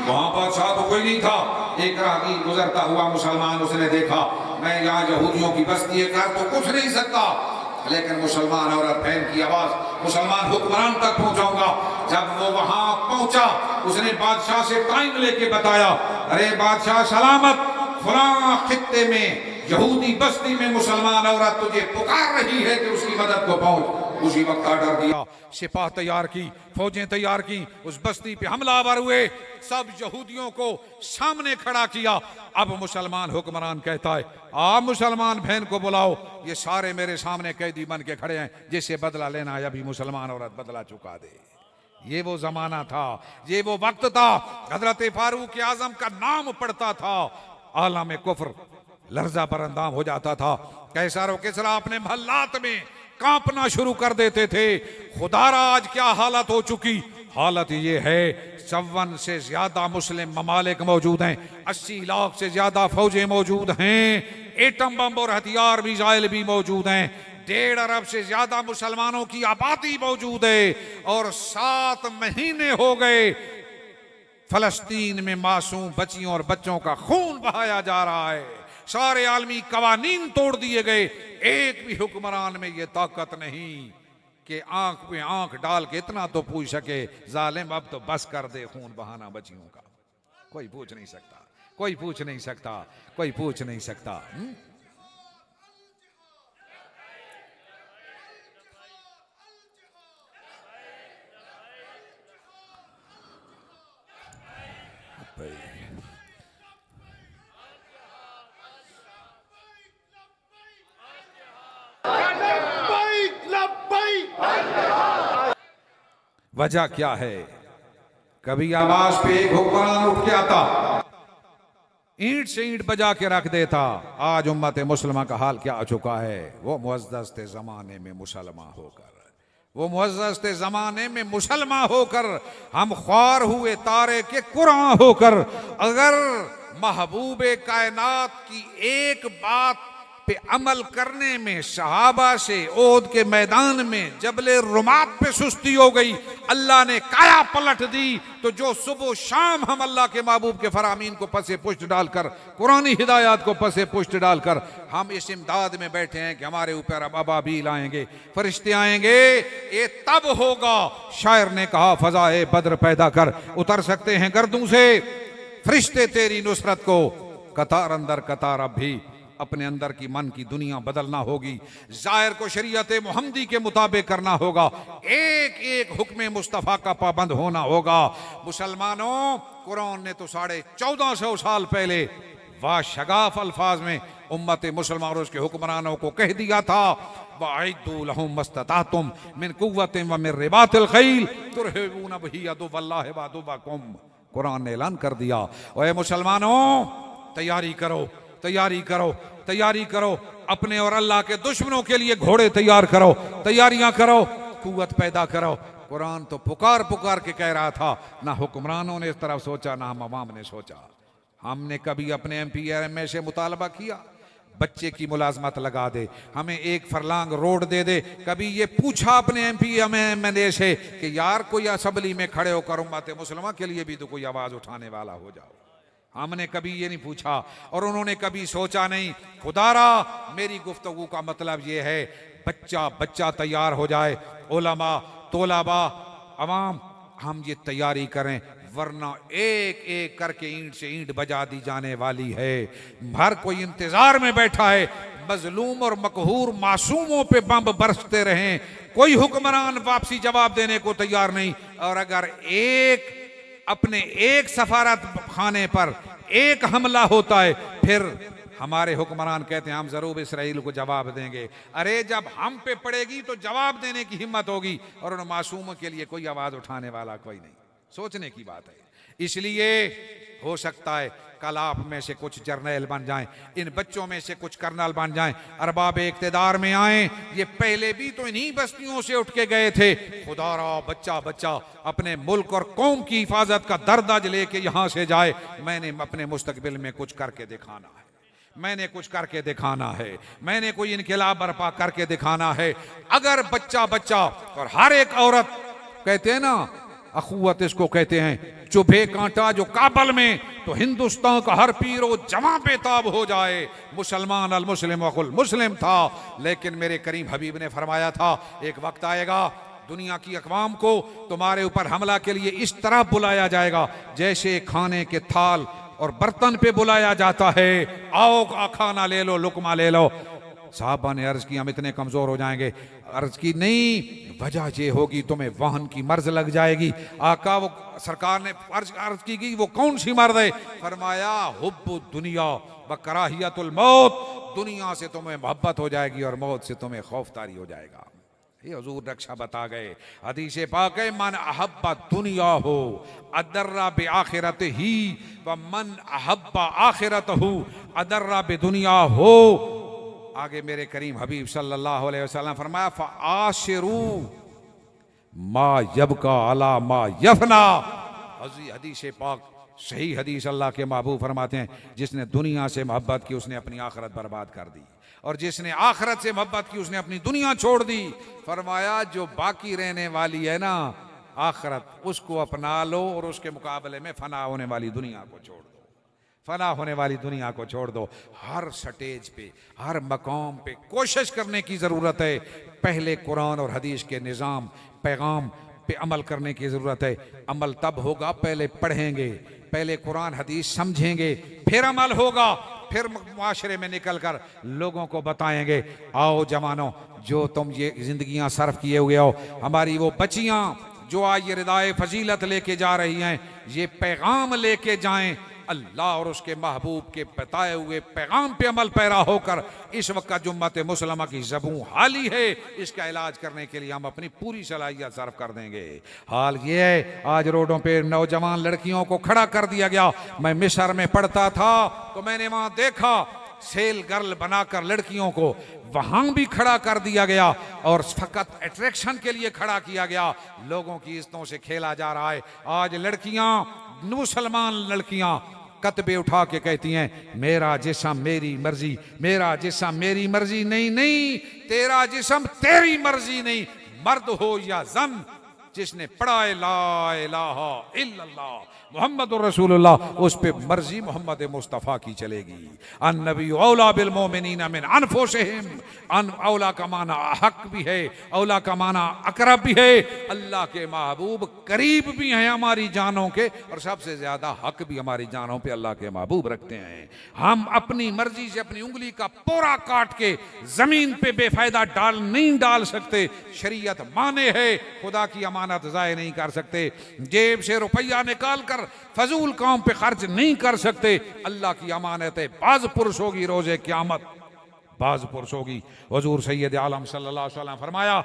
वहां बादशाह तो कोई नहीं था, एक राहगीर गुजरता हुआ मुसलमान, उसने देखा मैं यहाँ यहूदियों की बस्ती कर तो कुछ नहीं सकता, लेकिन मुसलमान औरत बहन की आवाज मुसलमान हुक्मरान तक पहुंचाऊंगा। जब वो वहां पहुंचा उसने बादशाह से टाइम लेके बताया, अरे बादशाह सलामत, फलां खित्ते में यहूदी बस्ती में मुसलमान औरत तुझे पुकार रही है कि उसकी मदद को पहुंच। उसी वक्त ऑर्डर दिया, सिपाह तैयार की, फौजें तैयार की, उस बस्ती पे हमलावर हुए, सब यहूदियों को सामने खड़ा किया। अब मुसलमान हुक्मरान कहता है आप मुसलमान बहन को बुलाओ, ये सारे मेरे सामने कैदी बन के खड़े हैं, जिससे बदला लेना है अभी मुसलमान औरत बदला चुका दे। ये वो जमाना था, ये वो वक्त था। हजरत फारूक आजम का नाम पड़ता था, आलम कुफ्र लर्जा पर अंदाम हो जाता था। कैसर किसरा अपने महल्लात में कांपना शुरू कर देते थे। खुदारा आज क्या हालत हो चुकी, हालत ये है 54 से ज्यादा मुस्लिम ममालिक मौजूद हैं, 80 लाख से ज्यादा फौजें मौजूद हैं, एटम बम और हथियार मिसाइल भी मौजूद हैं, 1.5 अरब से ज्यादा मुसलमानों की आबादी मौजूद है, और 7 महीने हो गए फलस्तीन में मासूम बच्चियों और बच्चों का खून बहाया जा रहा है। सारे आलमी कवानीन तोड़ दिए गए, एक भी हुक्मरान में ये ताकत नहीं कि आंख पे आंख डाल के इतना तो पूछ सके जालिम अब तो बस कर दे खून बहाना बच्चियों का। कोई पूछ नहीं सकता, कोई पूछ नहीं सकता, कोई पूछ नहीं सकता। वजह क्या है? कभी आवाज पे एक हुक्मरान उठ के आता, ईंट से ईंट बजा के रख देता। आज उम्मत मुसलमान का हाल क्या आ चुका है? वो मुअज़्ज़ज़ ज़माने में मुसलमान होकर, वो मुअज़्ज़ज़ ज़माने में मुसलमान होकर, हम ख्वार हुए तारे के कुरान होकर, अगर महबूबे कायनात की एक बात पे अमल करने में सहाबा से ओद के मैदान में जबले रुमात पे सुस्ती हो गई, अल्लाह ने काया पलट दी, तो जो सुबह शाम हम अल्लाह के महबूब के फरामीन को पसे पुष्ट डालकर, कुरानी हिदायत को पसे पुष्ट डालकर हम इस इमदाद में बैठे हैं कि हमारे ऊपर अब अबाबील आएंगे, फरिश्ते आएंगे, ये तब होगा। शायर ने कहा फजाए बद्र पैदा कर, उतर सकते हैं गर्दों से फरिश्ते तेरी नुसरत को, कतार अंदर कतार अब भी अपने अंदर की मन की दुनिया बदलना होगी, जाहिर को शरीयत मुहम्मदी के मुताबिक करना होगा, एक एक हुक्म मुस्तफ़ा का पाबंद होना होगा। मुसलमानों, कुरान ने तो 1450 साल पहले वाशगाफ अल्फाज में उम्मत मुसलमान और उसके हुक्मरानों को कह दिया था, वअइद्दू लहुम मस्ततातुम मिन कुव्वतिन व मिन रिबातिल खैल तुरहिबून बिही अदुव्वल्लाहि व अदुव्वकुम। कुरान ने ऐलान कर दिया, ओए मुसलमानों तैयारी करो, तैयारी करो, तैयारी करो, अपने और अल्लाह के दुश्मनों के लिए घोड़े तैयार करो, तैयारियां करो, कुव्वत पैदा करो। कुरान तो पुकार पुकार के कह रहा था, ना हुक्मरानों ने इस तरफ सोचा, ना हम अवाम ने सोचा। हमने कभी अपने MP और MA से मुतालबा किया? बच्चे की मुलाजमत लगा दे, हमें एक फरलांग रोड दे दे। कभी ये पूछा अपने MP MLA से कि यार कोई असम्बली में खड़े होकर उम्मत मुसलमान के लिए भी तो कोई आवाज उठाने वाला हो जाओ। हमने कभी ये नहीं पूछा और उन्होंने कभी सोचा नहीं। खुदारा मेरी गुफ्तगू का मतलब ये है, बच्चा बच्चा तैयार हो जाए, उलमा तोलाबा अवाम हम ये तैयारी करें, वरना एक एक करके ईंट से ईंट बजा दी जाने वाली है। हर कोई इंतजार में बैठा है, मजलूम और मकहूर मासूमों पे बम बरसते रहें, कोई हुक्मरान वापसी जवाब देने को तैयार नहीं। और अगर एक अपने एक सफारत खाने पर एक हमला होता है, फिर हमारे हुक्मरान कहते हैं हम जरूर इसराइल को जवाब देंगे। अरे जब हम पे पड़ेगी तो जवाब देने की हिम्मत होगी, और उन मासूमों के लिए कोई आवाज उठाने वाला कोई नहीं। सोचने की बात है। इसलिए हो सकता है कल आप में से कुछ जर्नैल बन जाएं, इन बच्चों में से कुछ कर्नल बन जाएं, अरबाब इक्तदार में आए। ये पहले भी तो इन्हीं बस्तियों से उठ के गए थे। खुदारा बच्चा बच्चा अपने मुल्क और कौम की हिफाजत का दर्द लेके यहां से जाए। मैंने अपने मुस्तकबिल में कुछ करके दिखाना है, मैंने कुछ करके दिखाना है, मैंने कोई इनकलाब बर्पा करके दिखाना है। अगर बच्चा बच्चा और हर एक औरत, कहते हैं ना अखुवत इसको कहते हैं, चुभे कांटा जो काबल में, तो हिंदुस्तान का हर पीर वो जवां बेताब हो जाए। मुसलमान अल मुस्लिम वकुल मुस्लिम था, लेकिन मेरे करीम हबीब ने फरमाया था एक वक्त आएगा दुनिया की अक़वाम को तुम्हारे ऊपर हमला के लिए इस तरह बुलाया जाएगा जैसे खाने के थाल और बर्तन पे बुलाया जाता है। आओ खाना ले लो, लुकमा ले लो। साहबा ने अर्ज की हम इतने कमजोर हो जाएंगे। अर्ज की नहीं, वजह ये होगी तुम्हें वाहन की मर्ज लग जाएगी। आका वो सरकार ने अर्ज की गई वो कौन सी मर्ज है? फरमाया हुब्बु दुनिया व कराहियतुल मौत, दुनिया से तुम्हें मोहब्बत हो जाएगी और मौत से तुम्हें खौफतारी हो जाएगा। ये हुजूर रक्षा बता गए। हदीस पाक है मन अहब्बा दुनिया हो अदर्रा बे आखिरत ही व मन अहब्बा आखिरत हो अदर्रा बे दुनिया हो। आगे मेरे करीम हबीब सल्लल्लाहु अलैहि वसल्लम फरमाया फ़आशिरू मा यबका अला मा यफना। हदीस पाक सही हदीस, अल्लाह के महबूब फरमाते हैं जिसने दुनिया से मोहब्बत की उसने अपनी आखिरत बर्बाद कर दी, और जिसने आखिरत से मोहब्बत की उसने अपनी दुनिया छोड़ दी। फरमाया जो बाकी रहने वाली है ना आखिरत, उसको अपना लो और उसके मुकाबले में फना होने वाली दुनिया को छोड़ दो। फना होने वाली दुनिया को छोड़ दो। हर स्टेज पे, हर मकाम पे कोशिश करने की ज़रूरत है। पहले कुरान और हदीस के निज़ाम पैगाम पे अमल करने की ज़रूरत है। अमल तब होगा, पहले पढ़ेंगे, पहले कुरान हदीस समझेंगे, फिर अमल होगा, फिर माशरे में निकल कर लोगों को बताएंगे आओ जवानों जो तुम ये जिंदगियां सर्फ किए हुए हो, हमारी वो बच्चियां जो आज ये रिदाए फजीलत लेके जा रही हैं, ये पैगाम लेके जाएं। अल्लाह और उसके महबूब के बताए हुए पैगाम पे अमल पैरा होकर इस वक्त जो उम्मत मुसलमा की ज़बूं हाली है, इसका इलाज करने के लिए हम अपनी पूरी सलाहियत सर्फ कर देंगे। हाल ये है आज रोडों पे नौजवान लड़कियों को खड़ा कर दिया गया। मैं मिस्र में पढ़ता था तो मैंने वहां देखा सेल गर्ल बनाकर लड़कियों को वहां भी खड़ा कर दिया गया और फकत अट्रैक्शन के लिए खड़ा किया गया। लोगों की इज्जतों से खेला जा रहा है। आज लड़कियां, मुसलमान लड़कियां कतबे उठा के कहती हैं मेरा जिस्म मेरी मर्जी, मेरा जिस्म मेरी मर्जी। नहीं नहीं, तेरा जिस्म तेरी मर्जी नहीं। मर्द हो या जन, जिसने पढ़ा है ला इलाहा इल्लल्लाह मुहम्मदुर रसूलुल्लाह, उस पे मर्जी मोहम्मद मुस्तफ़ा की चलेगी। अन नबी औला बिल मोमिनीना मिन अनफुसिहिम, अन औला का माना हक भी है, औला का माना अकरब भी है। अल्लाह के महबूब करीब भी हैं हमारी जानों के, और सबसे ज्यादा हक भी हमारी जानों पे अल्लाह के महबूब रखते हैं। हम अपनी मर्जी से अपनी उंगली का पोरा काट के जमीन पे बेफायदा नहीं डाल सकते। शरीयत माने है, खुदा की अमानत ज़ाय नहीं कर सकते। जेब से रुपया निकाल कर फजूल काम पे खर्च नहीं कर सकते। अल्लाह की अमानत है, बाज पुरुष होगी रोजे क़यामत, बाज पुरुष होगी। हुजूर सैयद आलम सल्लल्लाहु अलैहि वसल्लम फरमाया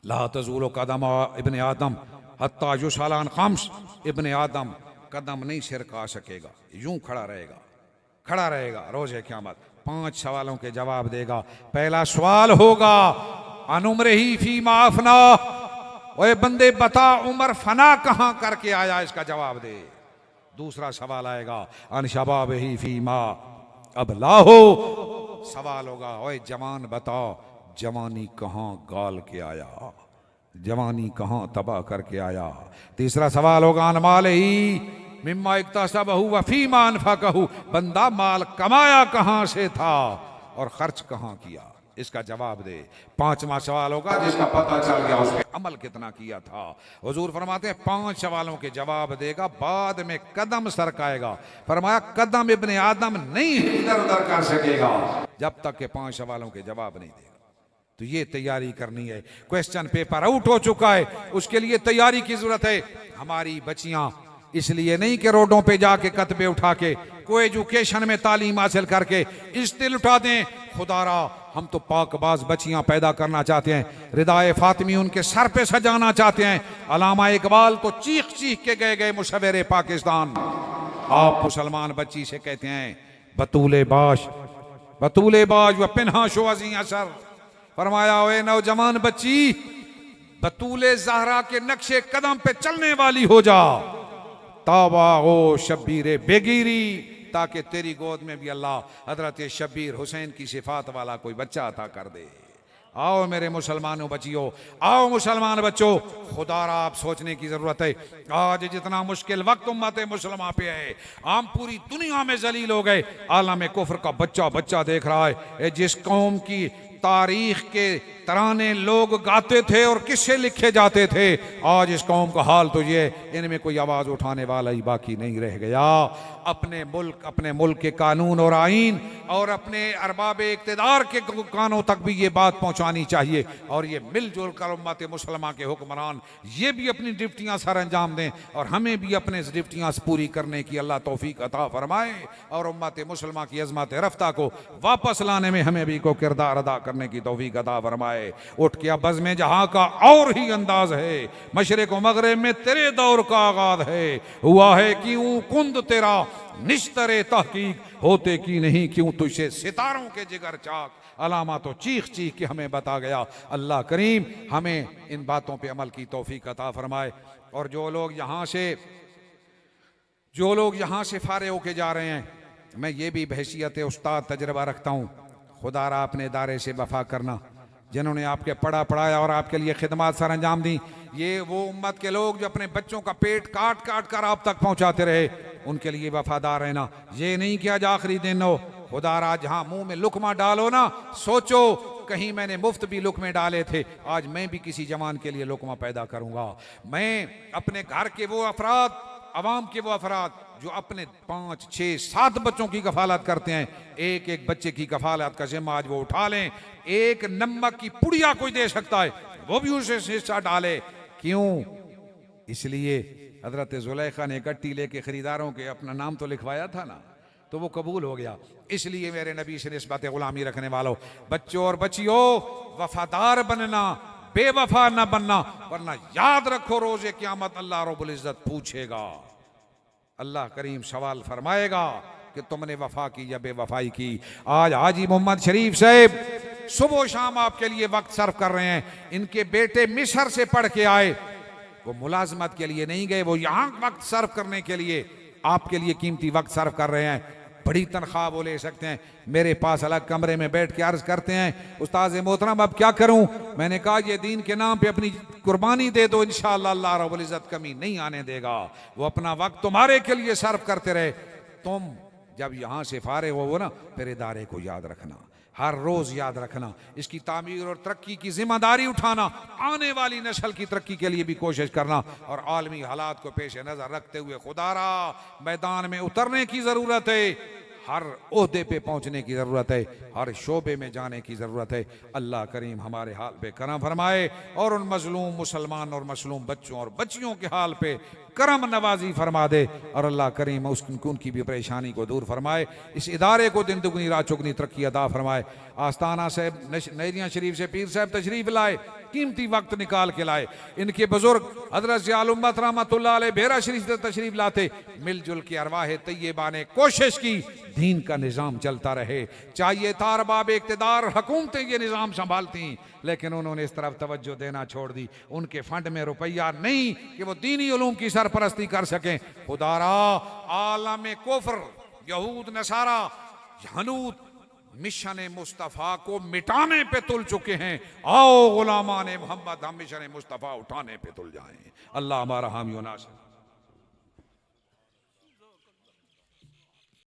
ला तज़ूलु कदम इब्न आदम हत्ता युसअल खम्स, इब्न आदम कदम नहीं सिरका सकेगा, यूं खड़ा रहेगा, खड़ा रहेगा रोजे क़यामत। 5 सवालों के जवाब देगा। पहला सवाल होगा अनुम्र ही फी माफना, ओए बंदे बता उमर फना कहां करके आया, इसका जवाब दे। दूसरा सवाल आएगा अन शबाब ही फी मा अब लाहो। सवाल होगा, ओए जवान बताओ जवानी कहाँ गाल के आया, जवानी कहाँ तबाह करके आया। तीसरा सवाल होगा, अनमाल ही मिम्मा इक्तसबहु व फीमा अनफक़हु, बंदा माल कमाया कहाँ से था और खर्च कहाँ किया, इसका जवाब दे। पांचवा सवाल होगा, जिसका पता चल गया उसने अमल कितना किया था। हुजूर फरमाते हैं 5 सवालों के जवाब देगा, बाद में कदम सरकाएगा। फरमाया कदम इब्ने आदम नहीं इधर उधर कर सकेगा जब तक के 5 सवालों के जवाब नहीं देगा। तो ये तैयारी करनी है। क्वेश्चन पेपर आउट हो चुका है, उसके लिए तैयारी की जरूरत है। हमारी बच्चियां इसलिए नहीं कि रोडों पे जाके कतबे उठा के को एजुकेशन में तालीम हासिल करके इस्तिल उठा दें। खुदारा हम तो पाकबाज बच्चियां पैदा करना चाहते हैं, रिदाए फातिमी उनके सर पे सजाना चाहते हैं। अलामा इकबाल तो चीख चीख के गए मुशव्विर पाकिस्तान। आप मुसलमान बच्ची से कहते हैं बतूले बाश व पिन्हा शुअज़ी असर। फरमाया ओए नौजवान बच्ची, बतूले ज़हरा के नक्शे कदम पे चलने वाली हो जा, ताबा हो शब्बीर बेगिरी, ताकि तेरी गोद में भी अल्लाह हजरत शब्बीर हुसैन की सिफात वाला कोई बच्चा अता कर दे। आओ मेरे मुसलमानों बच्चियों, आओ मुसलमान बच्चों, खुदारा आप सोचने की जरूरत है। आज जितना मुश्किल वक्त उम्मत मुसलमा पे है, हम पूरी दुनिया में जलील हो गए। आलम कुफ्र का बच्चा बच्चा देख रहा है। जिस कौम की तारीख के तराने लोग गाते थे और किस्से लिखे जाते थे, आज इस कौम का हाल तो ये, इनमें कोई आवाज उठाने वाला ही बाकी नहीं रह गया। अपने मुल्क के कानून और आइन और अपने अरबाब इक्तदार के कानों तक भी ये बात पहुंचानी चाहिए। और ये मिलजुल कर उम्मत मुसलमान के हुक्मरान ये भी अपनी ड्यूटियां सर अंजाम दें और हमें भी अपने ड्यूटियां पूरी करने की अल्लाह तौफीक अता फरमाए और उम्मत मुसलमान की अजमत रफ्ता को वापस लाने में हमें भी को किरदार अदा करने की तौफीक अता फरमाए। उठ के बज़्म जहां का और ही अंदाज है, मशरिक व मगरिब में तेरे दौर का आगाज है। हुआ है क्यों कुंद तेरा निश्तरे तहकीक, होते की नहीं क्यों तुझसे सितारों के जिगर चाक। अलामा तो चीख चीख के हमें बता गया। अल्लाह करीम हमें इन बातों पे अमल की तौफीक अता फरमाए। और जो लोग यहाँ से फारे होके जा रहे हैं, मैं ये भी बहैसियत उस्ताद तजर्बा रखता हूँ, खुदारा अपने इदारे से वफा करना। जिन्होंने आपके पढ़ा पढ़ाया और आपके लिए खिदमत सर अंजाम दी, ये वो उम्मत के लोग जो अपने बच्चों का पेट काट काट कर आप तक पहुंचाते रहे, उनके लिए वफादार रहना। ये नहीं कि आज आखिरी दिन हो, खुदारा जहां मुंह में लुकमा डालो ना, सोचो कहीं मैंने मुफ्त भी लुकमे डाले थे, आज मैं भी किसी जवान के लिए लुकमा पैदा करूंगा। मैं अपने घर के वो अफराद, अवाम के वो अफराद जो अपने 5, 6, 7 बच्चों की कफालत करते हैं, एक एक बच्चे की कफालत का जिम्मा आज वो उठा लें। एक नमक की पुड़िया कोई दे सकता है, वो भी उसे हिस्सा डाले। क्यों? इसलिए हजरत जुलेखा ने गट्टी लेके खरीदारों के अपना नाम तो लिखवाया था ना, तो वो कबूल हो गया। इसलिए मेरे नबी से निस्बत गुलामी रखने वालों, बच्चों और बच्चियों, वफादार बनना, बेवफा न बनना, वरना याद रखो रोजे क़यामत अल्लाह रब्बुल इज्जत पूछेगा। अल्लाह करीम सवाल फरमाएगा कि तुमने वफा की या बेवफाई की। आज हाजी मोहम्मद शरीफ साहब सुबह शाम आपके लिए वक्त सर्व कर रहे हैं। इनके बेटे मिस्र से पढ़ के आए, वो मुलाजमत के लिए नहीं गए, वो यहाँ वक्त सर्व करने के लिए आपके लिए कीमती वक्त सर्व कर रहे हैं। बड़ी तनख्वाह वो ले सकते हैं। मेरे पास अलग कमरे में बैठ के अर्ज करते हैं, उस्ताद मोहतरम अब क्या करूं? मैंने कहा ये दीन के नाम पे अपनी कुर्बानी दे दो, इंशाअल्लाह अल्लाह रब्बुल इज्जत कमी नहीं आने देगा। वो अपना वक्त तुम्हारे के लिए सर्व करते रहे। तुम जब यहां से फारे हो ना, फिर इदारे को याद रखना, हर रोज याद रखना, इसकी तामीर और तरक्की की जिम्मेदारी उठाना, आने वाली नस्ल की तरक्की के लिए भी कोशिश करना और आलमी हालात को पेश नजर रखते हुए खुदारा मैदान में उतरने की जरूरत है। हर ओहदे पे पहुंचने की जरूरत है, हर शोबे में जाने की जरूरत है। अल्लाह करीम हमारे हाल पे करम फरमाए और उन मजलूम मुसलमान और मसलूम बच्चों और बच्चियों के हाल पे करम नवाजी फरमा दे और अल्लाह करीम उनकी भी परेशानी को दूर फरमाए। इस इदारे को दिन दुगनी रात चौगनी तरक्की अता फरमाए। आस्ताना साहब नैरियां शरीफ से पीर साहब तशरीफ लाए, कीमती वक्त निकाल के लाए। इनके बुजुर्ग हजरत ज़ियाउल उम्मत रहमतुल्लाह अलैह बेरा शरीफ से तशरीफ लाते। मिलजुल के अरवाह तैयबा ने कोशिश की दीन का निज़ाम चलता रहे। चाहिए था अरबाब इक़्तिदार हुकूमतें ये निज़ाम संभालती, लेकिन उन्होंने इस तरफ तवज्जो देना छोड़ दी। उनके फंड में रुपया नहीं कि वो दीनी उलूम की सरपरस्ती कर सकें। खुदारा आलम कुफ्र, यहूद नसारा हनूत मिशन मुस्तफ़ा को मिटाने पे तुल चुके हैं। आओ गुलामान मोहम्मद, हम मिशन मुस्तफ़ा उठाने पे तुल जाएं। अल्लाह हमारा हामी व नासिर।